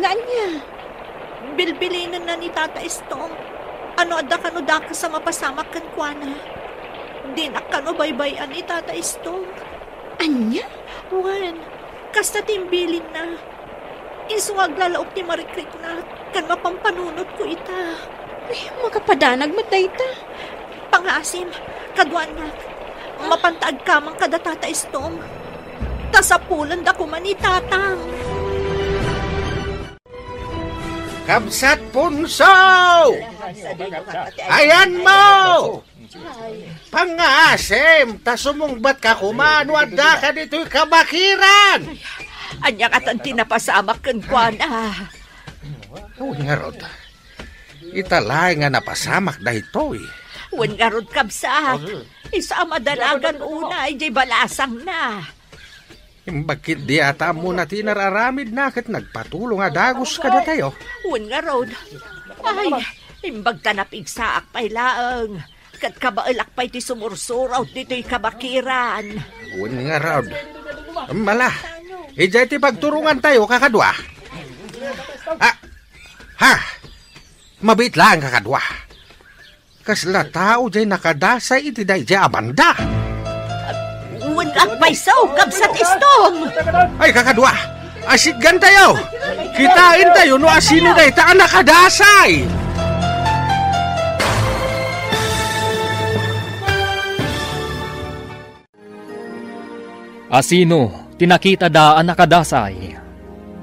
Ngaan niya? Bilbilinan na ni Tata Istong. Ano adda kano daka sa mapasamak kan kuana. Di na kano baybayan ni Tata Istong. Anya? Wan, kasta timbilin na. Isuwag lalaop ni Marikrik na kan mapampanunot ko ita. Ay, makapadanag matayta. Pangasim, kadwan nga. Mapantaag kamang kada Tata Istong. Tasapulan da kuman ni tatang. Kabsat punso! Ayan mo! Pangasim, tasumungbat ka kumano adda ka dito'y kabakiran! Anya katan tinapasamak kan kuana. Uy nga rod, italay nga napasamak dahito eh. Wen nga rod kabsat. Isa madalagan una ay jay balasang na. Bakit di ata mo na tinararamid na kat nagpatulong nga dagos ka na tayo? Wen nga rod. Ay, imbag tanapig saak pay laeng. Kat kabailak pay ti sumursuraw dito'y kabakiran. Wen nga rod. Mala, ijay ti pagturungan tayo kakadwa. Mabit lang kakadwa. Kasla tao jay nakadasay iti day jay abanda. Wen at may saw kabsat Istong. Ay kakadwa, asiggan tayo. Kitain tayo no asino day taan nakadasay. Asino, tinakita daan nakadasay.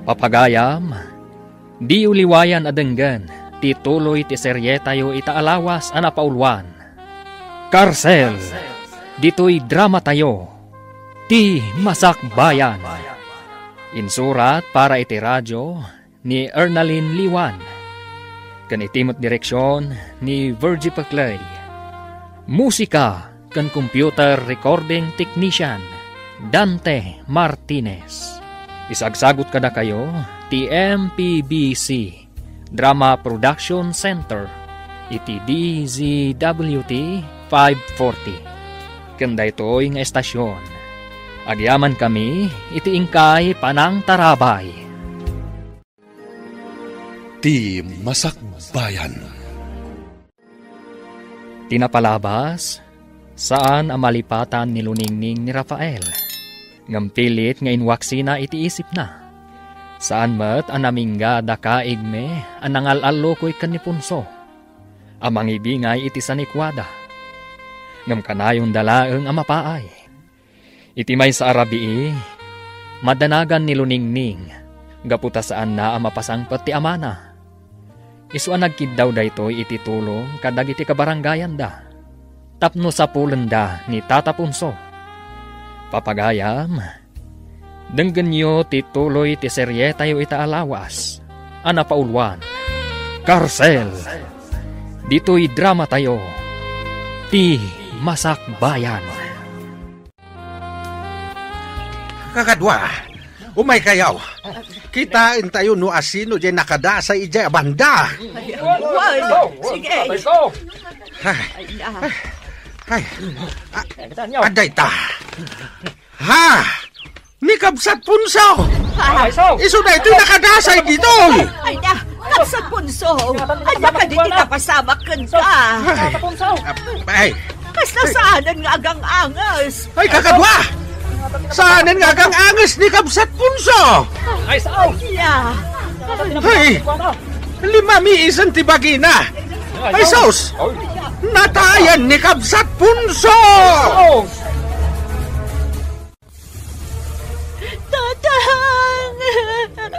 Papagayam, di uliwayan adenggan, tituloy ti serye tayo itaalawas anapaulwan. Karsel, dito'y drama tayo, ti Masakbayan. Insurat para iti radyo ni Ernalyn Liwan. Kanitimot direksyon ni Virgie Paclay. Musika kan computer recording technician Dante Martinez. Isagsagot kada kayo ti MPBC Drama Production Center iti DZWT 540. Kanda ito'y nga estasyon. Agyaman kami iti ingkay panang tarabay. Ti Masakbayan. Tinapalabas, saan ang malipatan ni Luningning ni Rafael? Ngampilit nga inwaksina iti isip na. Saan mat ang namingga dakaig me ang nangalalo ko'y kanipunso. Amang ibingay iti sanikwada. Ngam kanayon dalaeng ang mapaay. Iti may sa arabii, madanagan ni Luningning, gaputa saan na ang mapasangpat ti amana. Isuan nagkiddaw daytoy iti tulong kadag iti kabaranggayan da. Tapno sa pulenda ni Tata Punso. Papagayam, denggen nyo ti tuloy ti serye tayo itaalawas. Anapaulwan, Karsel. Dito'y drama tayo, Ti Masakbayan. Kakadwa, umay kayaw. Kitain tayo no asino dyan nakada sa ijay banda. Sige. Aday ta. Ha! Ni Kabsat Punso! Iso na ito'y nakadasay dito! Ay na, Kabsat Punso! Anya ka di tinapasama ka ka! Ay! Kasla saanan nga agang angas! Ay, kakadwa! Saanan nga agang angas ni Kabsat Punso! Ay, sao! Ay! Lima miisan tibagina! Ay, sos! Natayan ni Kabsat Punso! Tatang!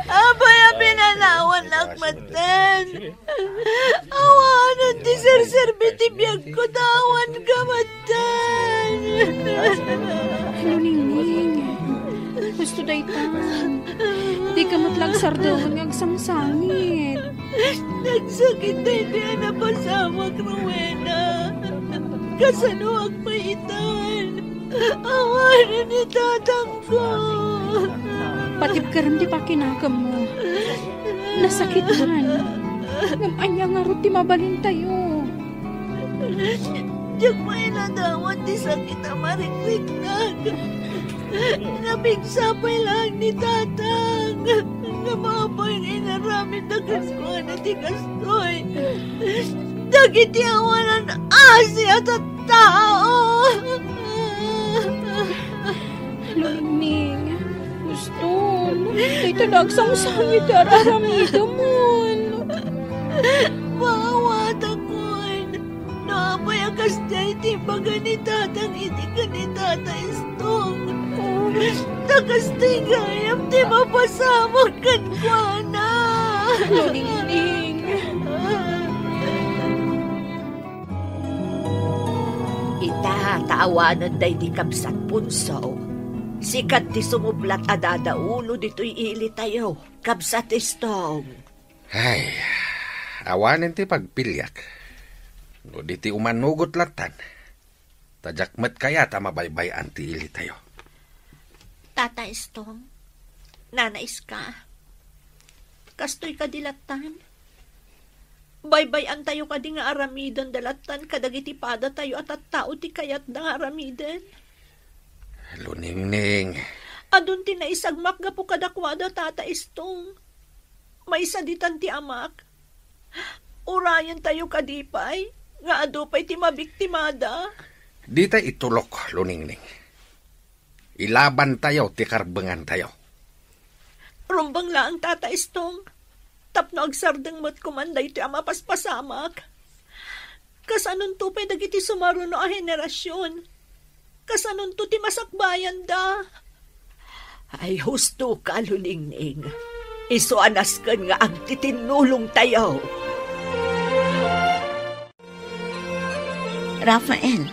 Abay ang pinanawan lakmatan! Awanan ti sir-serbiti biyag ko dawan kamatan! Luningning, gusto day tan. Di ka matlag sardawan ng agsangsangit. Nagsakit na hindi na pasamak, Rowena. Kasano ang maitan. Awanan ni tatang ko. Patip ka rin di pa kinakam mo. Nasakitan. Ngam-anya nga rin di mabalin tayo. Diyak may nadawan di sakit ang marikrik na. Napigsapay lang ni tatang. Ngamapay ng inaramid na kaskoy na di kastoy. Dagiti awanan asya at tao. Luningning, gusto. Dito nagsang-sangit araramida mo. Bawat ako'n. Naapay ang kastay timbaga ni tatang iti ka ni tata istong. Nakastay gayam di mapasamag kan kwa na. Luningning. Itataawanan day di Kabsat Punso. Sikat ti sumublat adadaulo dito'y ili tayo. Kabsat Istong. Ay, awanin ti pagpilyak. No di ti umanugot latan. Tajakmet kaya tamabaybayan ti ili tayo. Tata Istong, nanais ka. Kastoy ka dilatan. Baybayan tayo ka di nga aramidan dalatan kadagiti pada tayo at tao ti kayat na aramidan. Luningning. Adun ti naisagmak ga po kadakwada Tata Istong. May saditan ti amak. Urayan tayo kadipay, nga adupay ti mabiktimada. Di tayo itulok, Luningning. Ilaban tayo, ti karbengan tayo. Rumbang laang Tata Istong. Tapno agsardeng mat kumanday ti ama paspasamak. Kasanon to pay dagiti sumaruno a henerasyon. Kasanon to ti masakbayan da. Ay husto ka, Luningning. Isuanas kan nga agtitinulong tayo. Rafael,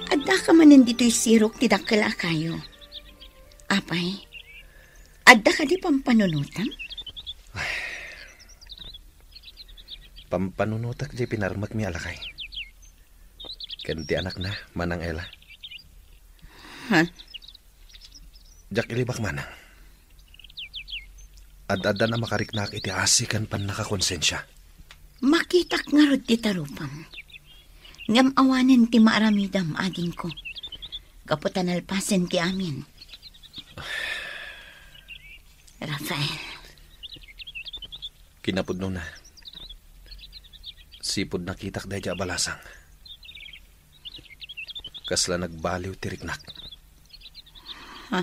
adda ka manin dito'y sirok ti dakkel kayo. Apay, adda ka di pampanunutan? Pampanunutak di pinarmak mi alakay. Kanti anak na, manang Ella. Ha? Jak ilibak manang. Ad-ada na makariknak iti asikan pan nakakonsensya. Makitak nga rod ti tarupang. Ngam awanen ti maaramidam aging ko. Kaputan alpasen ki amin. Rafael. Kinapudno na. Sipod nakitak dahi dya balasang. Kasla nagbaliw tiriknak. Ha?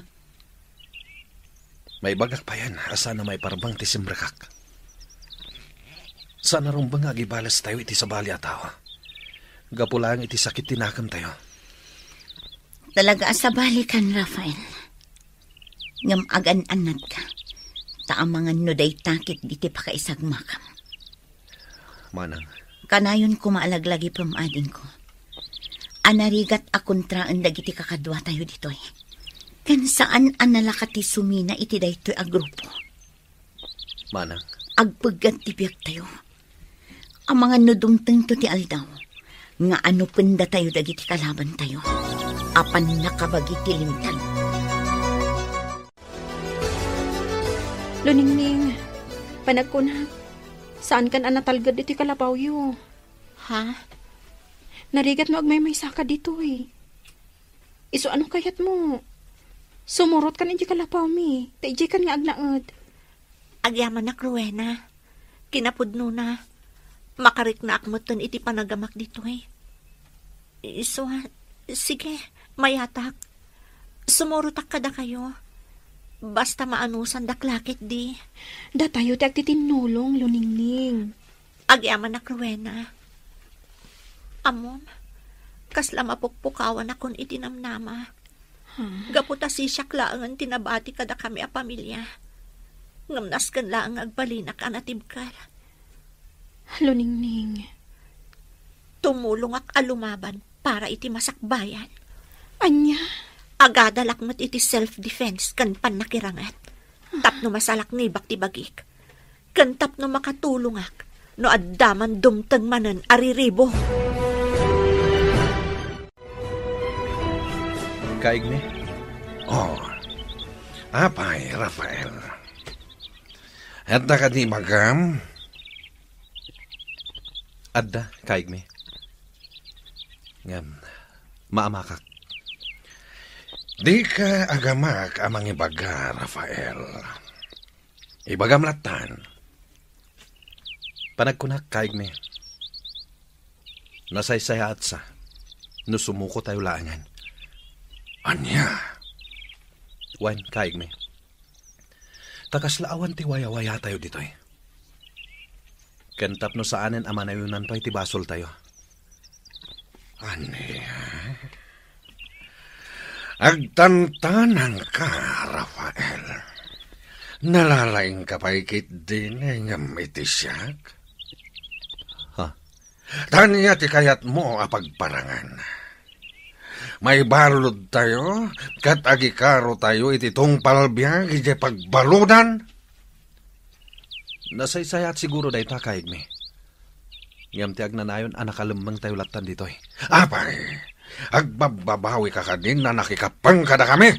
May bagak pa yan, asa na may parbang tisimrekak. Sana rin ba nga gibalas tayo iti sa bali ataw? Gapulang iti sakit tinakam tayo. Talaga sa balikan, Rafael. Ngam agan-anat ka. Taamangan no day takit diti pakaisagmakam. Manang. Kanayon kumalaglagi pamading ko. Anarigat akontraan dagiti kakadwa tayo ditoy. Kan saan analakati sumina iti daytoy a grupo. Manang. Agpaggat ti biyak tayo. Ang mga nudumteng to ti aldaw. Nga ano penda tayo dagiti kalaban tayo. Apan nakabagi ti limtan. Luningning, panagkunat. Saan kan anatalgad iti kalabaw yu? Ha? Narigat mo agmay saka dito eh. Iso ano kayat mo? Sumurot kan iti kalabaw mi. Taijay kan nga agnaad. Agyaman na Rowena. Kinapudno na. Makarik na akmutan iti panagamak dito eh. Iso, sige, mayatak. Sumurotak kada kayo. Basta maanusan daklakit di. Da tayo ti agtitinulong, Luningning. Agyaman na Rowena. Amom, kasla mapukpukawan akon itinamnama. Gaputa si siyaklaangan tinabati kada kami a pamilya. Ngamnas kan laang agbalinak anatibkal. Luningning. Tumulong ak alumaban para iti masakbayan. Anya? Agadalakmat iti self-defense kan panakirangat. Tapno masalak ni bakti bagik. Kan tapno makatulungak. No addaman dumteng manan ariribo. Kaigme? Oh, apay, Rafael. Adda ka di magam? Adda, kaigme. Ngam, maamakak. Di ka agamak amang ibaga, Rafael. Ibagam latan. Panagkunak, kaigme. Nasaysaya at sa. No sumuko tayo laangan. Anya? Wan, kaigme. Takaslaawan ti waya-waya tayo ditoy. Kantap no saanen amanayunan to iti basol tayo. Anya? Agtantanan ka, Rafael. Nalalaing ka pa ikit din ngam iti siyak. Ha? Tanya ti kayat mo apagparangan. May balod tayo, kat agikaro tayo iti tungpalbiang iti pagbaludan. Nasaysaya at siguro dahi ta, kaigme. Ngam ti agnanayon anakalembang tayo latan ditoy. Apay, agbababawi ka kadin na nakikapang kada kami.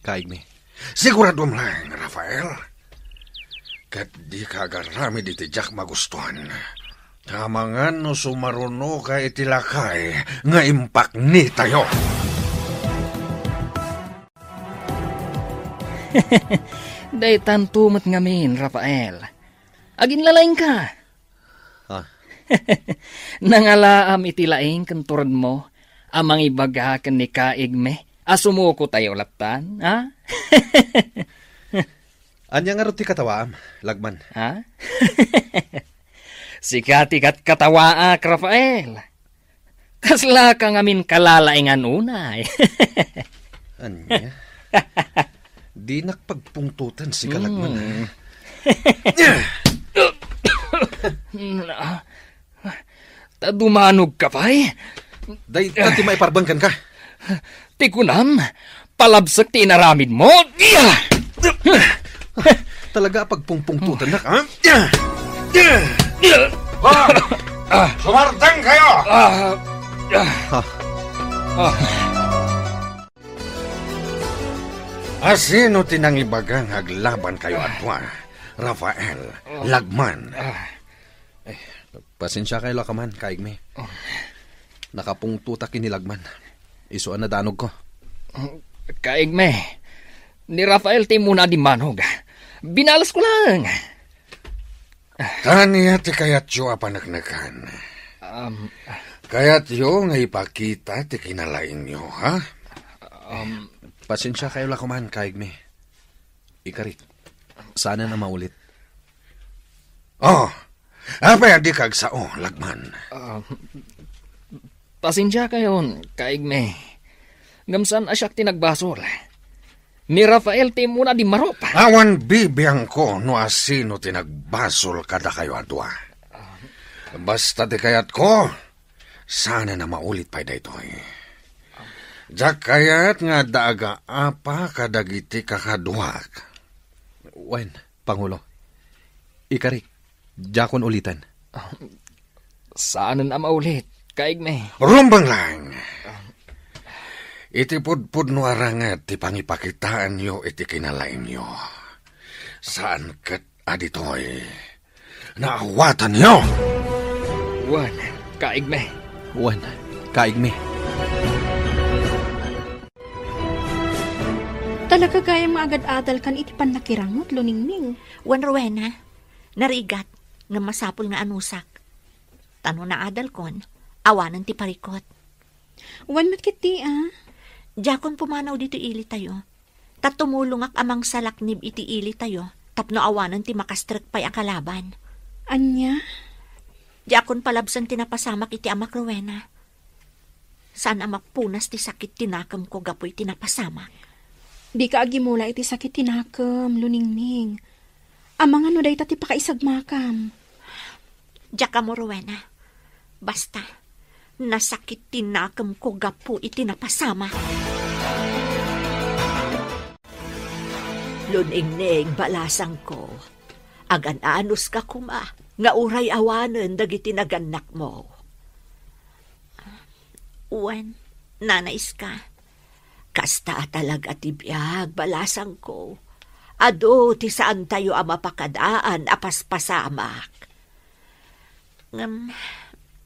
Kaigme. Sigurado lang, Rafael. Kat di ka agarami di tijak magustuhan. Tamangan no sumaruno ka itilakay nga impak ni tayo. Day tantumat ngamin, Rafael. Agin lalaing ka. Ha? Nangalaam itilaing kanturad mo, amang ibaga kan ni kaigme, asumuko tayo latan, ha? Anya nga ti katawaam, lagman. Ha? Sikatikat katawaak, Rafael. Kasla ka ngamin kalalaingan unay. Anya? Di nakpagpungtutan si kalagman. Tadumanog ka pa eh. Day, tati maiparbangkan ka. Tikunam, palabsak tinaramid mo. Talaga pagpungpungtutan na ka? Sumartang kayo! Asino tinang ibagang aglaban kayo atwa? Rafael, lagman. Pasensya kayo lakaman, kaigme. Nakapungtutak inilagman. Isuan na danog ko. Kaigme, ni Rafael ti muna di manog. Binalas ko lang. Taniya ti kayat yu apanagnagan. Kayat yu nga ipakita ti kinalain nyo, ha? Pasensya kayo lakuman, kaigme. Ikarik, sana na maulit. Apay di kag sao, lagman. Pasensya kayo, kaigme. Ngamsan asyak tinagbasol. Ni Rafael ti muna di maropa. Awan bibiyang ko no asino tinagbasol kada kayo adwa. Basta di kayat ko, sana na maulit pa daytoy. Jak kayat nga daga apa kadagiti kakaduak. Wen, Pangulo. Ikarik, jakon ulitan. Sana na maulit, kaigme. Rumbang lang. Iti pudpud no arangat ti pangipakitaan nyo iti kinalain nyo. Saan kat aditoy? Naawatan nyo! Wan, kaigme. Wen, kaigme. Talaga gaya mga agad-adal kan iti panakirangot, Luningning. Wan Rowena, narigat nga masapul nga anusak. Tano na adal kon, awanan ti parikot. Wan matkiti Jakon pumanaw dito ili tayo. Tatumulungak amang salaknib iti ili tayo. Tapno awanan ti makastrek pa'y akalaban. Anya? Jakon palabsan tinapasamak iti amak Rowena. Saan amak punas ti sakit tinakam ko gapoy tinapasamak. Di ka agimula iti sakit tinakam, Luningning. Amang ano day ti pakaisagmakam. Jaka mo Rowena. Basta, nasakit tinakam ko gapo iti napasama. Luningning balasang ko. Agan-anos ka kuma, nga uray awanen dagiti naganak mo. Uwan, nanais ka. Kasta talaga ti biyag, balasang ko. Ado, ti saan tayo mapakadaan, apaspasamak.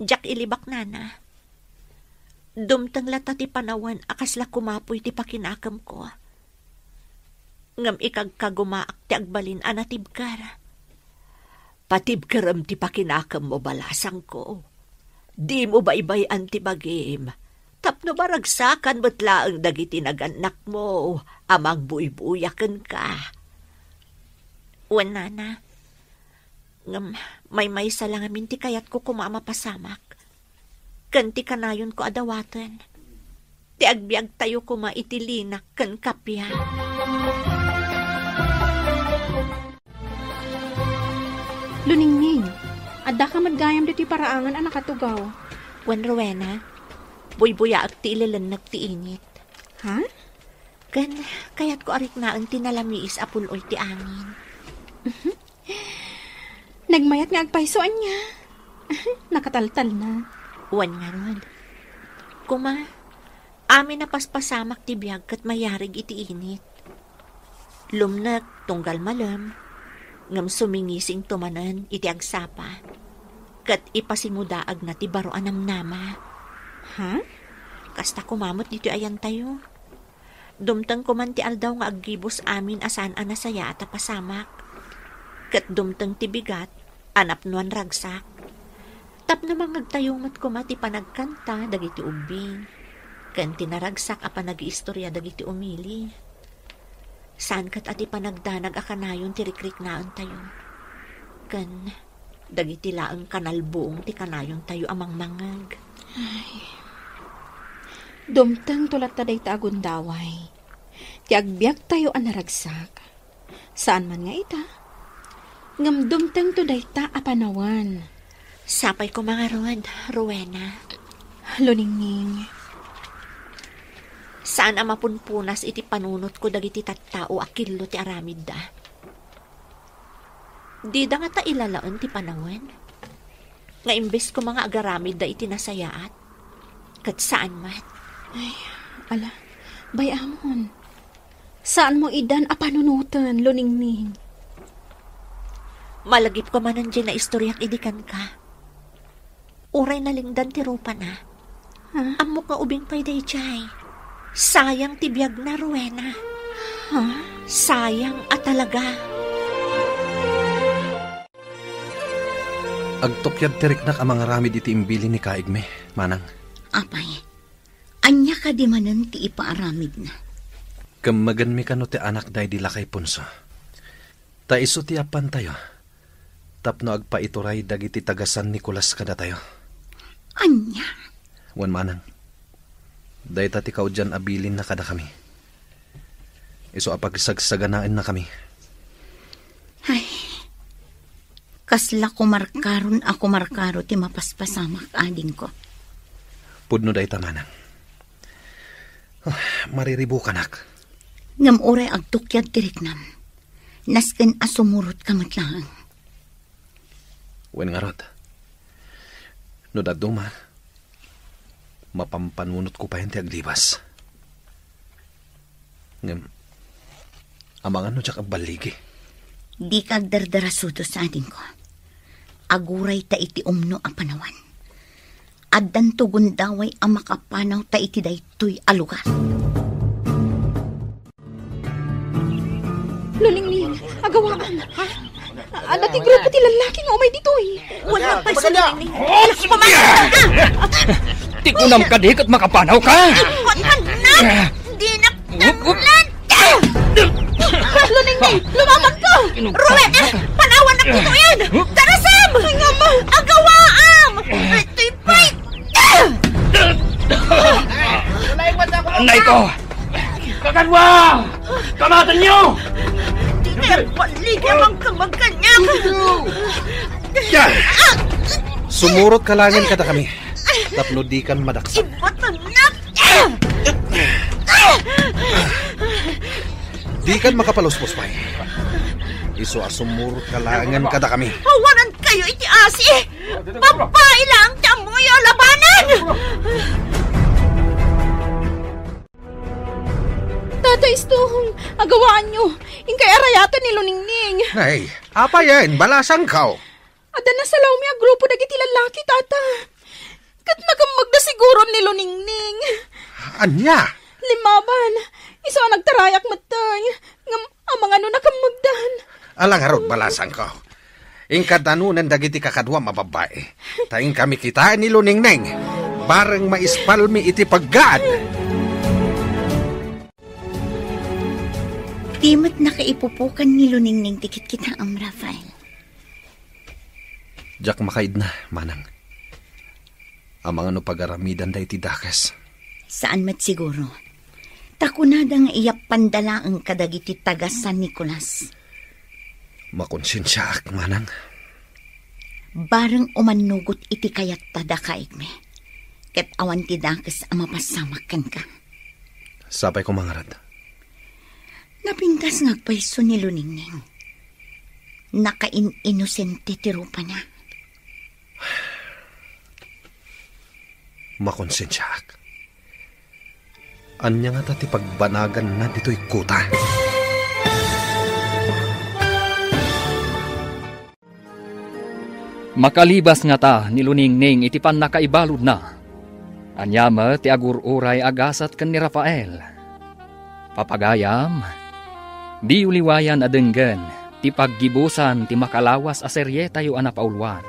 Jak ilibak nana. Dumtang lata ti panawan, akasla kumapoy ti pakinakam ko. Ngam ikagkagumaak ti agbalin anatibkar. Patibkaram ti pakinakam mo balasang ko. Di mo ba ibayan ti bagim? Tapno baragsakan batlaang dagiti naganak mo, amang buibuyakan ka. Nana, ngam may salangamin ti kayat ko kumamapasamak. Kanti kanayon ko adawatan. Ti agbiag tayo kuma itilinak kan kapya. Luningning, adda ka madgayam dito paraangan ang nakatugaw. Wan Rowena, buy-buya ak ti ilalanag ti init. Ha? Kan, kayat ko arik na ang tinalamiis apuloy ti angin. Nagmayat nga agpaisoan niya. Nakataltal na. Wan nga ron. Kuma, amin na paspasamak ti biyag kat mayarig iti init. Lumnak tunggal malam, ngam sumingising tumanan iti agsapa, kat ipasimudaag na ti baro anamnama. Ha? Kasta kumamot dito ayan tayo. Dumtang kuman ti aldaw nga aggibos amin asan anasaya at apasamak. Kat dumtang ti bigat, anap nuan ragsak. Tap namang nagtayong mat kumati panagkanta dagiti ubing. Kan tinaragsak apa nag-iistorya dagiti umili. Saan kat ati panagdanag akanayon ti rikrik naan tayo. Kan dagiti laang kanalbuong ti kanayon tayo amang mangag. Ay. Dumtang tulat taday ta agundaway. Ti agbiag tayo anaragsak. Saan man nga ita? Ngam dumtang tuday ta apanawan. Sapay ko mga rod, Rowena. Luningning. Saan ang mapunpunas iti panunot ko dagiti tattao akillo ti aramid da? Di da nga ta ilalaon ti panawan. Nga imbes ko mga agaramid da iti nasayaat. Kat saan mat? Ay, ala, bayamon. Saan mo idan apanunutan, Luningning? Malagip ko man nandiyan na istoryak idikan ka. Uray na lingdan ti rupa na. Ha? Amok nga ubing pay day jay. Sayang ti biyag na, Rowena. Ha? Sayang at talaga. Agtokyad tiriknak ang mga ramid iti imbili ni Kaigme, manang. Apay, anya ka di manan ti ipaaramid na. Kamagan mi kano ti anak day di lakay punso. Ta iso ti apan tayo. Tapno agpaituray dagiti tagasan Nicolas kada tayo. Anya? Wan manang. Day ta ti kaudyan abilin na kada kami. Iso apagsagsaganain na kami. Ay, kasla ko markaro ti mapaspasamak ading ko. Pudno day ta manang. Oh, mariribu kanak. Ngam oray agtukyad tiriknam. Nasken asumurot kamat lang. Wen nga rod. No daduma, mapampanunot ko pa hindi aglibas. Ngam, amangan no tsak agbaligi. Di kag dardarasudo sa ading ko. Aguray ta iti umno a panawan. Addan tugon daway a makapanaw ta iti daytoy a lugar. Lulingning, agawaan. Ha? Ano ti grupo ti lalaki nga umay ditoy? Wala pa sa Lulingning. Ti kunam ka di kat makapanaw ka. Anak! Di nakdamulan! Lulingning, lumamang ka! Ruwen! Panawan na pito yan! Tarasam! Agawaam! Ito'y fight! Anay ko! Kagadwa! Kamatan niyo! Balik naman kang magkanyak! Sumurot kalangin kada kami. Tapno di kan madaksan. Ibatanak! Di kan makapaluspos pa. Iso sumurot kalangin kada kami. Hawanan kayo iti asi! Babae lang tamuyo labanan! Tata Istohong, agawaan nyo. Ingkay arayatan ni Luningning. Ay, apa yan? Balasang kao. Ada na sa law miya grupo dagiti lalaki, tata. Kat nakamagda siguro ni Luningning. Anya? Limaban, isa nagtarayak matay. Ngam, amang ano nakamagdan. Alang harot balasang kao. Ingkadanunan dagiti kakadwa mababae. Taing kami kita ni Luningning. Bareng maispalmi iti paggaad. Timot nakaipupukan ni Luningning tikit kita ang Rafael. Jak makaid na, manang. Amang ano pagaramidan day ti dakas. Saan mat siguro? Takunada nga iyap pandala ang kadagiti taga San Nicolas. Makonsensya ak, manang. Bareng umanugot iti kayat tada kaigme. Ket awan ti dakas ang mapasamakan ka. Sabay ko mangarad. Napintas ngagpaiso ni Luningning. Nakain-inosente ti rupa niya. Makonsensya ak. Anya nga tati pagbanagan na dito'y kuta. Makalibas nga ta ni Luningning iti pan nakaibalod na. Anyama ti agur-uray agasat ken ni Rafael. Papagayam, di uliwayan adenggen, ti paggibusan ti makalawas a serye tayo anapaulwan.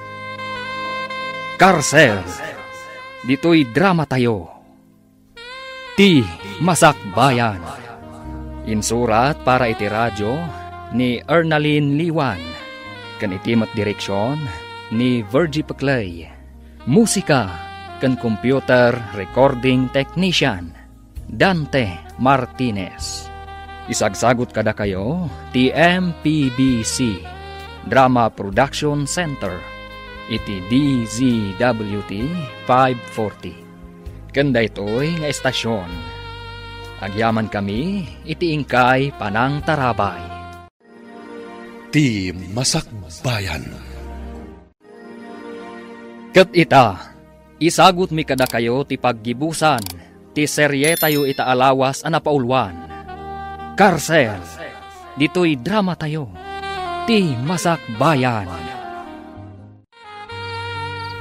Karsel, dito'y drama tayo. Ti Masakbayan. Insurat para iti radyo ni Ernaline Liwan. Kan itimat direksyon ni Virgie Paclay. Musika kan computer recording technician Dante Martinez. Isagsagot kada kayo ti MPBC Drama Production Center iti DZWT 540. Kanda ito'y nga estasyon. Agyaman kami iti ingkay Panang Tarabay. Ti Masakbayan. Ket ita, isagot mi kada kayo ti paggibusan ti serye tayo ita alawas a napaulwan. Karsel, dito'y drama tayo, ti Masakbayan.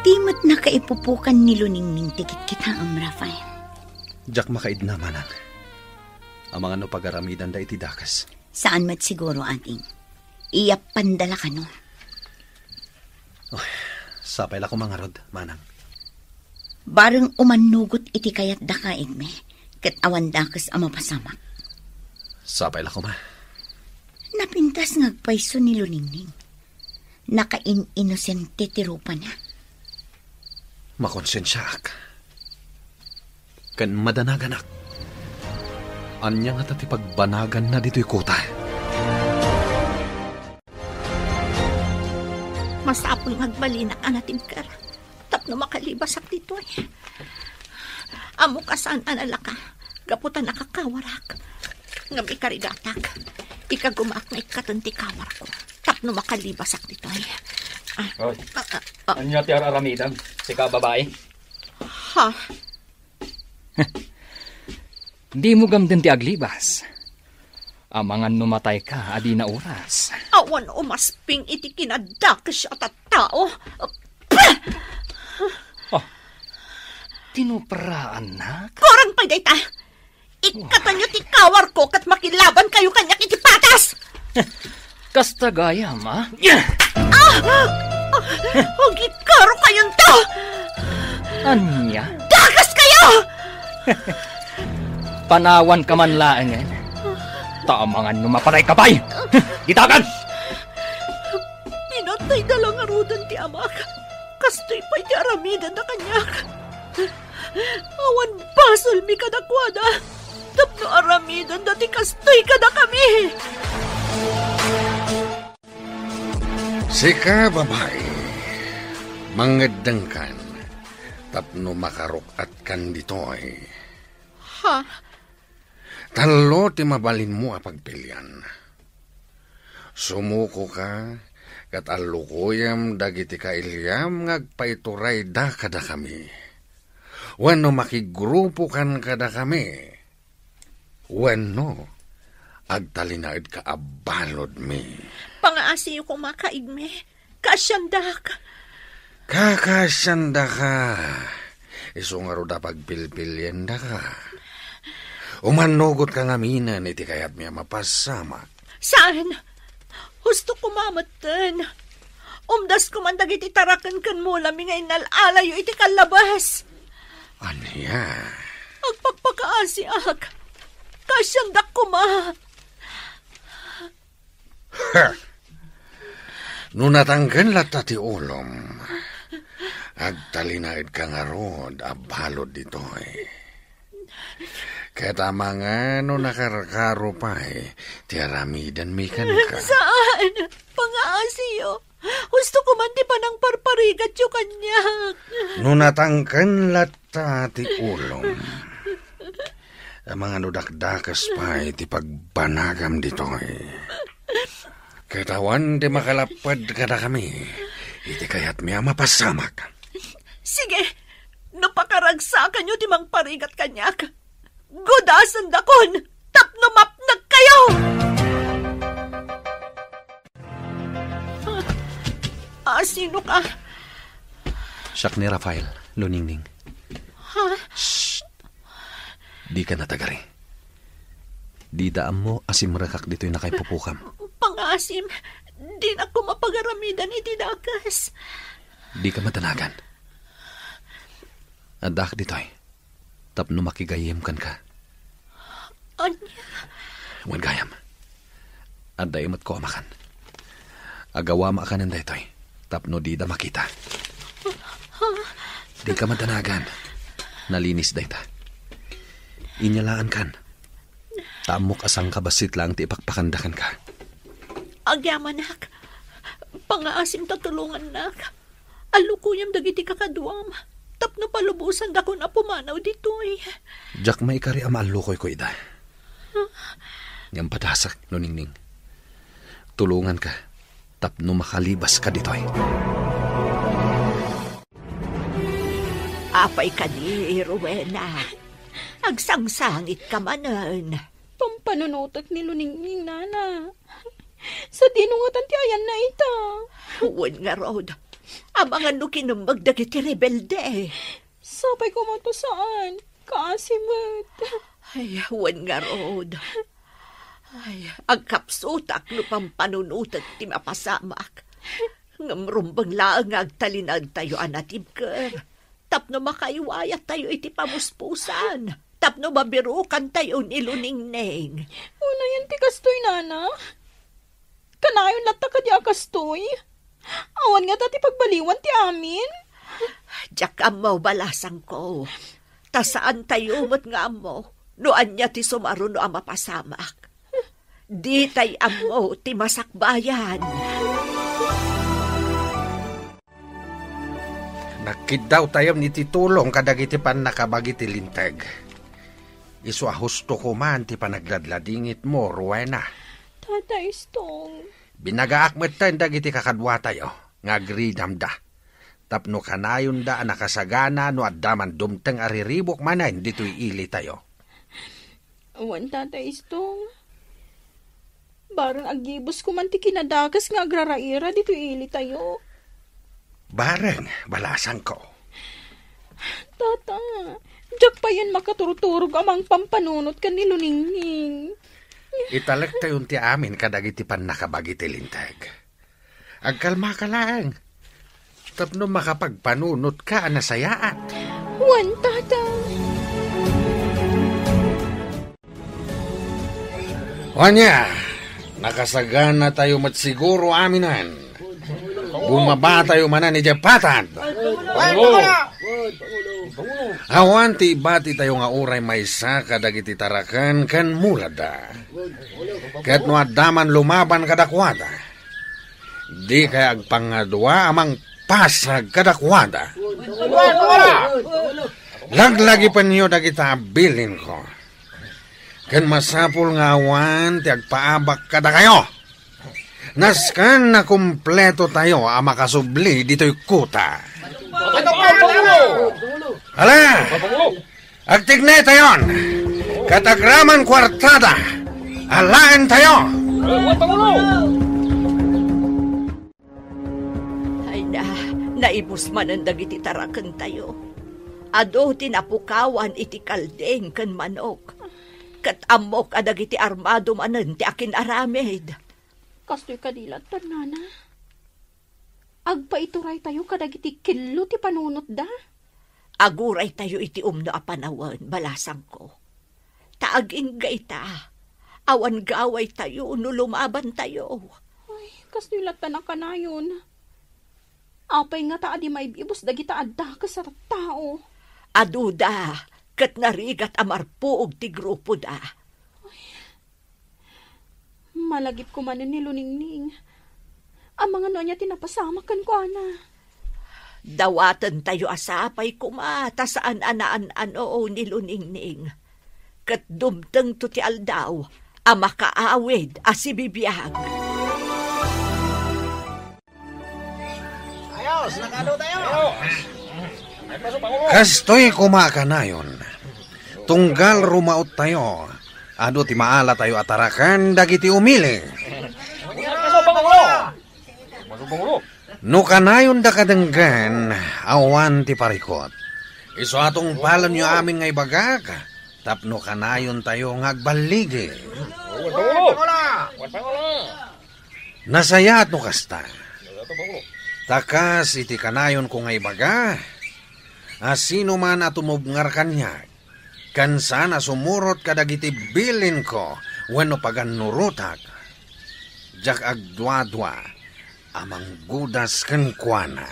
Timot nakaipupukan ni Luningning tikit kita ang Rafael. Jak makaid na, manang. Amang ano pagaramidan da iti dakas. Saan mat siguro ating? Iyap pandala ka no? Oh, Sapay la ko mga rod, manang. Bareng umanugot iti kayat da ka, Igme. Kat awan dakas ang mapasamak. Sapay la ko, ma. Napintas ngagpaiso ni Luningning. Nakain-inosente ti rupa na. Makonsensyaak. Kan madanaganak. Anya nga tati pagbanagan na dito'y kuta. Masapol ngagbalinak anatin kar. Tapno makalibasak dito eh. Amo kasaan analaka. Gaputan nakakawarak. Ngam ikarigatak. Ikagumak na ikatanti kawar ko. Tapno makalibasak dito eh. Oy, anya ti aramidan? Sika babae? Ha? Di mo gamden ti aglibas. Amangan numatay ka, adi na oras. Awan umasping iti kinadakas at tao. Oh, tinuparaan na? Korang pa'y dayta. Ikatanyo ti kawar ko kat makilaban kayo kanyak iti patas. Kasta gayam, ha? Hugit karo kayon to. Anya? Dakas kayo! Panawan ka man laangan. Tamangan numapatay ka pa'y! Gitakan! Pinatay na lang arudan ti amak. Kastoy pa'y ti aramidan na kanyak. Awan basol mi kadakwada. Tapno aramidan na ti kastoy kada kami. Sika, babae. Mangadang kan. Tapno makarok at kan ditoy. Ha? Talo ti mabalin mo a pagpilyan. Sumuko ka, kat alukuyam dagiti kailyam ngagpaituray da kada kami. Wano makigrupo kan kada kami. Wano agtalinaid ka abalod mi. Pangaasiyo ko makaigme. Kasyandak. Kakasyanda ka. Iso nga ro da pagpilpilyan da ka. Umanugot ka nga minan, iti kayat miya mapasamak. Saan? Husto ko mamatan. Umdas ko man dagiti tarakan kan mo lami ngay nalalayo iti kalabas. Anya? Agpagpakaasi ak. Kasyandak ko ma. Ha! Nunatanggan lata ti ulom. Agtalinaid ka nga rod, abalod dito eh. Kaya mga no nakarakaro pa eh, ti aramidan mi kan ka. Saan? Pangaasiyo. Gusto ko man di pa nang parparigat yung kanyak. Nunatangkan lata ti ulom. Ang mga nudakdakas pa eh, ti pagbanagam dito eh. Katawan di makalapad kada kami. Iti kayat miya mapasamak. Sige, napakaragsakan nyo di mang parigat kanyak. Gudasan dakon, tapno mapnag kayo! Sino ka? Siyak ni Rafael, Luningning. Ha? Shh! Di ka natagari. Di daan mo asim rakak dito'y nakaipupukam. Pangasim, di na ko mapagaramidan iti dakas. Di ka matanagan. Adak dito'y. Tapno makigayem kan ka. Anya? Wan gayam. Aday mat ko amakan. Agawa maakanan daytoy. Tapno di da makita. Di ka matanagan. Nalinis dayta. Inyalaan kan. Tamok asang kabasit lang ti ipakpakandakan ka. Agyaman nak. Pangaasim tatulungan nak. Alukuyam dagiti kakaduam. Tapno palubusan dako na pumanaw dito eh. Jak may kari amalukoy ko ida. Ngam padasak, Luningning. Tulungan ka. Tapno makalibas ka ditoy. Apay ka ni, Rowena. Agsangsangit ka manan. Pampanunutot ni Luningning, nana. Sa dinungatan ti ayan na ita. Huwag nga, Rod. Amangan no kinumbag dagiti rebelde. Sapay ko mo to saan? Kasimot. Ay, huwag nga, Rod. Ay, ang kapsutak no pampanunutot ti mapasamak. Ngamrumbang laang agtalinag tayo anatib ka. Tapno makaiwayat tayo iti pamuspusan. Tapno mabirukan tayo niluningneng. Una yan ti kastoy, nana. Kanayon lata ka di akastoy. Awan nga tati pagbaliwan ti amin. Diyak amaw balasang ko. Tasaan tayo mo't nga amaw. Noan niya ti sumaro no ang mapasamak. Di tay amaw ti masakbayan. Nakidaw tayo ni titulong kadagiti pan nakabagi ti linteg. Isu ahusto ko man ti panagladladingit mo, Rowena. Tatay Stong. Binagaakmet tayo dagiti kakadwa tayo, ngagridam da. Tapno kanayon da nakasagana no addaman dumteng ariribok manan dito'y ili tayo. Awan, Tatay Stong. Barang agibos ko man ti kinadakas nga agraraira dito'y ili tayo. Bareng, balasan ko. Tata, diyak pa yan makaturturog amang pampanunot ka ni Luningning. Italek tayo ti amin kadagiti pan nakabagi ti linteg. Agkalma ka lang. Tapno makapagpanunot ka anasayaat. Wan, tata. Wanya, nakasagana tayo matsiguro aminan. Bumaba tayo manan ni Jepatan. Awan ti bati tayo nga uray maysa kadagiti tarakan kan mulada. Ket no addaman lumaban kadakwada. Di kaya agpangadwa amang pasag kadakwada. Laglagi pa niyo dagita bilin ko. Ken masapul nga awan ti agpaabak kada kayo. Naskan na kumpleto tayo ang makasubli dito'y kuta. Hala! Agtignay tayon! Katagraman kwartada! Alaan tayo! Ay naibus man ang dagiti tarakan tayo. Ado tinapukawan iti kaldeng kan manok. Kat amok adagiti armado manan ti akin aramid. Kastoy kadilat tan, nana. Agpaituray tayo kadagiti kilo ti panunot da. Aguray tayo iti umno a panawan, balasang ko. Taag-inggay ta. Awan gaway tayo, no lumaban tayo. Ay, kastoy latan na kanayon. Apay nga taa di maibibos dagita adda ka sa tao. Aduda, kat narigat amarpuog ti grupo da. Malagip ko man ni Luningning. Ang mga nonya tinapasamakan ko, ana. Dawatan tayo asapay kumata saan anaan-ano ni Luningning. Kat dumteng to ti aldaw, ang makaawid asibibiyag. Ayos, nakalo tayo. Kastoy kumakanayon. Tunggal rumaot tayo. Ado ti maala tayo atarakan dagiti umili. No kanayon da kadenggan awan ti parikot. Iso atong palam nyo amin nga ibagak. Tapno kanayon tayo ngagbaligi. Nasayat no kasta. Takas iti kanayon ko nga ibaga. Asino man atumubngar kanya. Kan sana sumurot kadagiti bilin ko wenno paganurutak. Jak agdwa-dwa amang gudas ken kuana.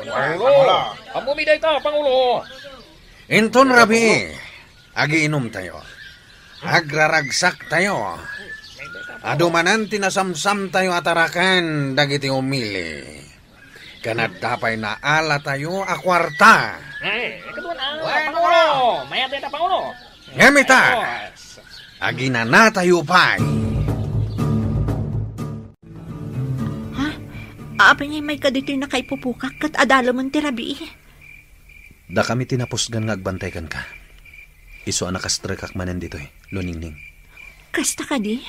Pangulo! Amumiday ta, Pangulo! Inton rabi, agiinom tayo. Agraragsak tayo. Adumanan tinasamsam tayo atarakan dagiti umili. Kanat dapay na ala tayo akwarta. Kaduan Pangulo! Mayat ta, Pangulo! Ngamita! Agina na tayo pa'y. Ha? Aapin niya may kadito'y na kay pupukak kat adalaman ti rabi. Da kami tinapusgan nga agbantay kan ka. Iso anakastrekak manen dito'y, Luningning. Kasta ka di?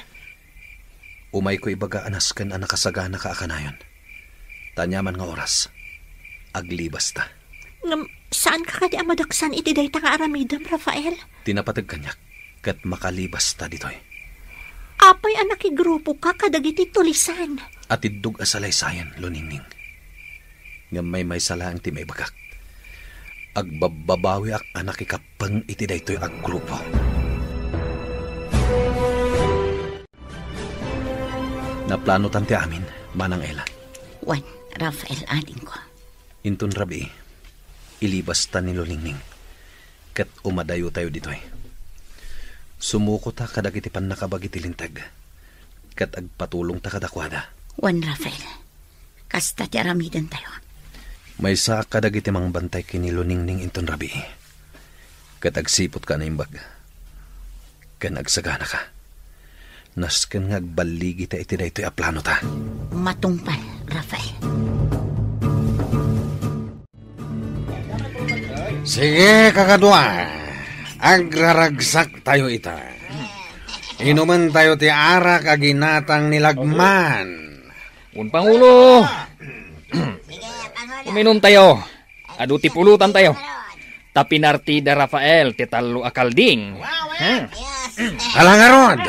Umay ko ibaga anasken anakasagana ka akanayon. Tanyaman nga oras. Aglibas ta. Saan ka kadi amadaksan iti day ta nga aramidam, Rafael? Tinapatag kanyak kat makalibas ta ditoy. Apay anak igrupo ka kadagiti tulisan. At idug asalaysayan, Loningning. Nga may sala ang ti may bagak. Agbababawi ak anak ikapang iti daytoy ag grupo. Naplano tanti amin, Manang Ela. Juan, Rafael, ading ko. Intun rabi, ilibas ta ni Loningning. Kat umadayo tayo ditoy. Sumuko ta kadagiti pan nakabagiti lintag. Kat agpatulong ta kadakwada. Juan Rafael, kasta ti aramidan tayo. May sa kadagiti mang bantay kini Loningning intun rabi. Kat agsipot ka na imbag. Kan agsagana ka. Nasken nga agbaligi ta iti daytoy aplano ta. Matungpal, Rafael. Sige, kakadwa. Agraragsak tayo ita. Inuman tayo ti arak aginatang nilagman. Un Pangulo. Uminom tayo. Adu ti pulutan tayo. Tapinartida Rafael ti talo akalding. Alangarod.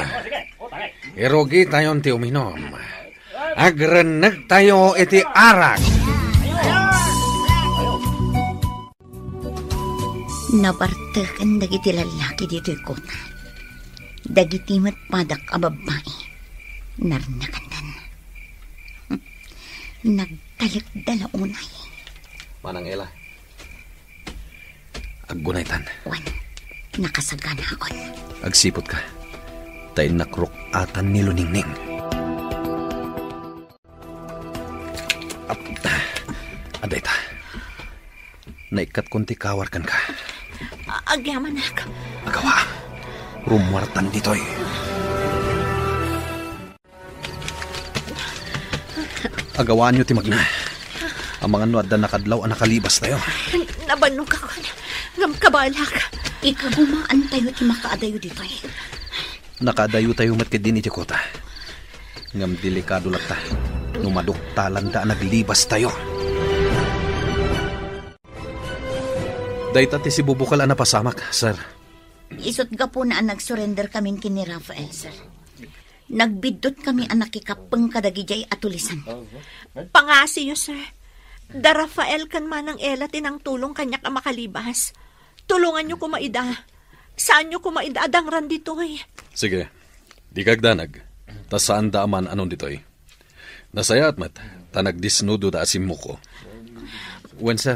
Irogi tayon ti uminom. Agreneg tayo iti arak. Nabartakan dagiti lalaki dito'y kota. Dagiti matpadak a babae. Narnakandan. Nagtalagdala unay. Manang Ela. Aggunaytan. Juan, nakasagana ako. Agsipot ka. Tay nakrok atan ni Loningning. Aday ta. Naikat kunti kawarkan ka. Agyaman ak. Agawa. Rumwartan ditoy. Agawaan nyo ti magna. Ang mga nuadda nakadlaw ang nakalibas tayo. Nabanong ka ko. Ngam kabalak. Ikagumaan tayo ti makaadayo ditoy. Nakadayo tayo matkidin iti kota. Ngam delikado lata. Numaduktalan da naglibas tayo. Dayta ti si Bubukal ang napasamak, sir. Isot ga po na nag-surrender kami kini Rafael, sir. Nagbidot kami ang nakikapang kadagijay at tulisan. Pangasiyo, sir. Da Rafael kan Manang Ela tinang tulong kanyak ang makalibas. Tulungan nyo kumaida. Saan nyo kumaida adangran ditoy? Sige, di kagdanag. Ta saan da aman anon ditoy. Nasaya at mat, ta nagdisnudo da asim mo ko. Wen, sir,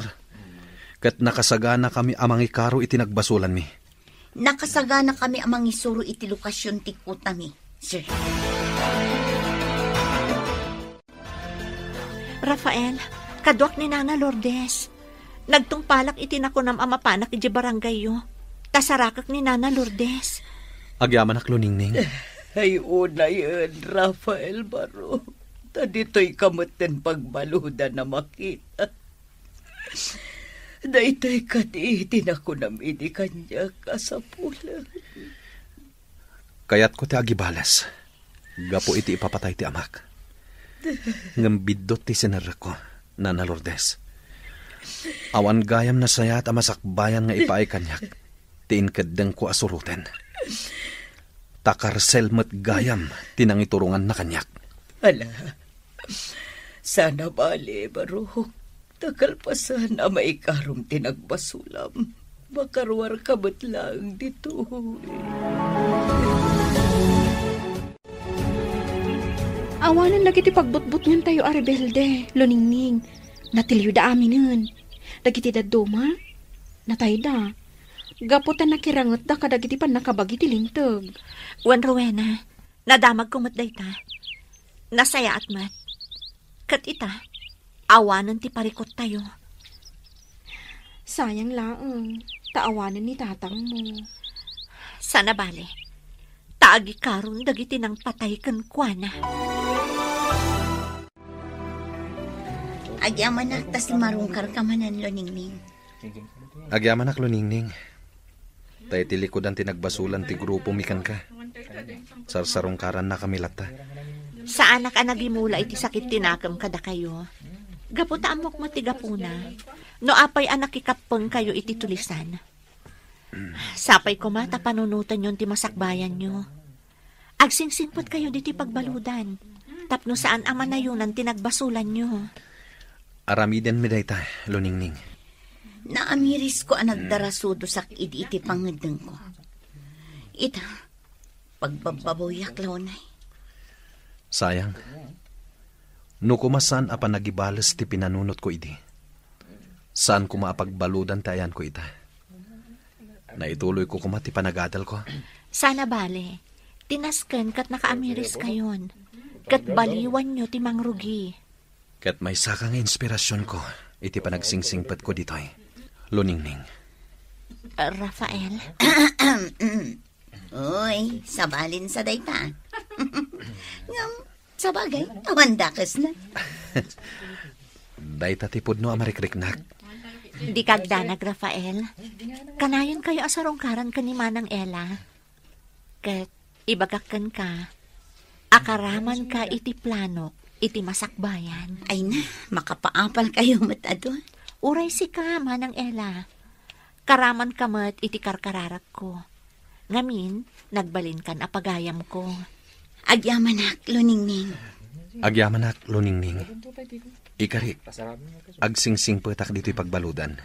kat nakasagana kami amang ikaro itinagbasulan mi. Nakasagana kami amang isuro iti lokasyon ti kuta mi, sir. Rafael, kadwak ni Nana Lourdes. Nagtungpalak itinakunam amapanak iti barangay yo. Tasarakak ni Nana Lourdes. Agyaman ak Loningning. Ay una yun, Rafael Baro. Dito'y kamutin pagbaluda na makita. Daytoy katiitin ako namin ni kanya kasapulan. Kayat ko ti agibales. Gapo iti ipapatay ti amak. Ngambidot ti sinara ko, Nana Lourdes. Awan gayam na sayat amasakbayan nga ipaay kanyak. Tiinkadang ko asuruten. Takarsel met gayam tinangiturungan na kanyak. Ala, sana bali, Barok. Takal pa sana maikarom tinagbasulam. Makarwar ka ba't lang dito? Awanan lagi ti pagbutbut ngan tayo a rebelde, Loningning. Natilyo da aminin. Dagiti daduma, natay da. Gaputan nakirangot da kadagiti pan nakabagi ti lintag. Wan Rowena, nadamag kumot day ta. Nasaya at mat. Kat ita, awanan ti parikot tayo. Sayang laang, taawanan ni tatang mo. Sana bale, taagi karon dagiti nang patay kan kuana. Agyaman ak ta si marungkar ka manan, Loningning. Agyaman ak Loningning. Tay tilikodan tinagbasulan ti grupo mikan ka. Sarsarungkaran na kami lata. Sa anak anagimula iti sakit tinakam kada kayo. Gaputa amok matigapuna. No apay anak ikapeng kayo iti tulisan. Sapay ko mata panunutan yon ti masakbayan nyo. Agsingsingpot kayo diti pagbaludan. Tapno saan ama na yun ang tinagbasulan nyo. Aramiden mi dayta, Luningning. Naamiris ko ang nagdarasudo sak iti pangedeng ko. Ita, pagbababoyak launay. Sayang. No kumasan apa nagibales ti pinanunot ko idi. Saan ko maapagbaludan tayan ko ita. Naituloy ko kumati panagadal ko. Sana bale, tinasken kat nakaamiris kayon. Kat baliwan nyo ti mangrugi. Kat may sakang inspirasyon ko, iti panagsingsingpat ko ditoy. Luningning. Rafael? Uy, sabalin sa dayta. Ngam, sa bagay, awandakas na. Dayta tipod no amarikriknak. Di kagdanag, Rafael. Kanayon kayo asarongkaran ka ni Manang Ella. Kat ibagakan ka. Akaraman ka iti planok, iti masakbayan. Ay na, makapaapal kayo matado. Uray si ka, Manang Ella. Karaman ka mat iti karkararak ko. Ngamin, nagbalin kan apagayam ko. Agyamanak, Luningning. Agyamanak, Luningning. Ikari, agsingsing petak dito'y pagbaludan.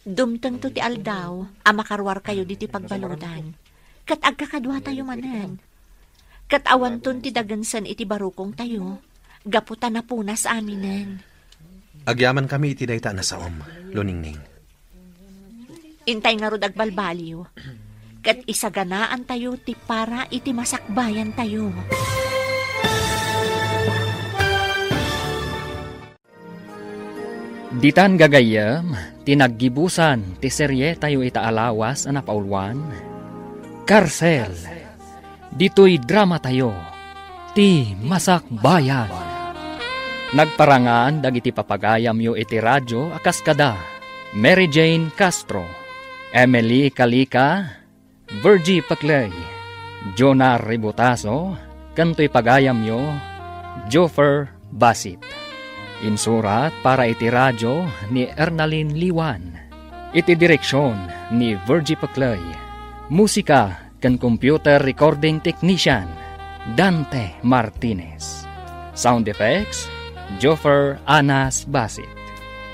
Dumteng to ti aldaw, amakarwar kayo dito'y pagbaludan. Kat agkakadwa tayo manan. Kat awanton ti dagansan iti barukong tayo. Gaputan na punas aminen. Agyaman kami iti dayta na saom, Luningning. Intay nga rod agbalbaliw. Kat isaganaan tayo ti para iti masakbayan tayo. Ditan gagayam, tinaggibusan ti serye tayo itaalawas ana paulwan. Karsel, dito'y drama tayo, ti masakbayan. Nagparangan dagiti papagayam yo iti radyo akaskada, Mary Jane Castro, Emily Kalika, Virgie Paclay, Jonah Ributaso, kanto'y pagayam yo, Joffer Basit. Insurat para iti radyo ni Ernalyn Liwan. Iti direksyon ni Virgie Paclay. Musika kan computer recording technician Dante Martinez. Sound effects Joffer Anas Basit.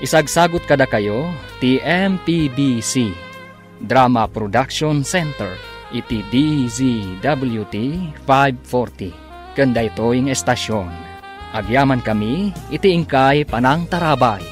Isagsagot kada kayo ti MPBC Drama Production Center iti DZWT 540. Kanda ito'ing estasyon. Agyaman kami, iti ingkay panang tarabay.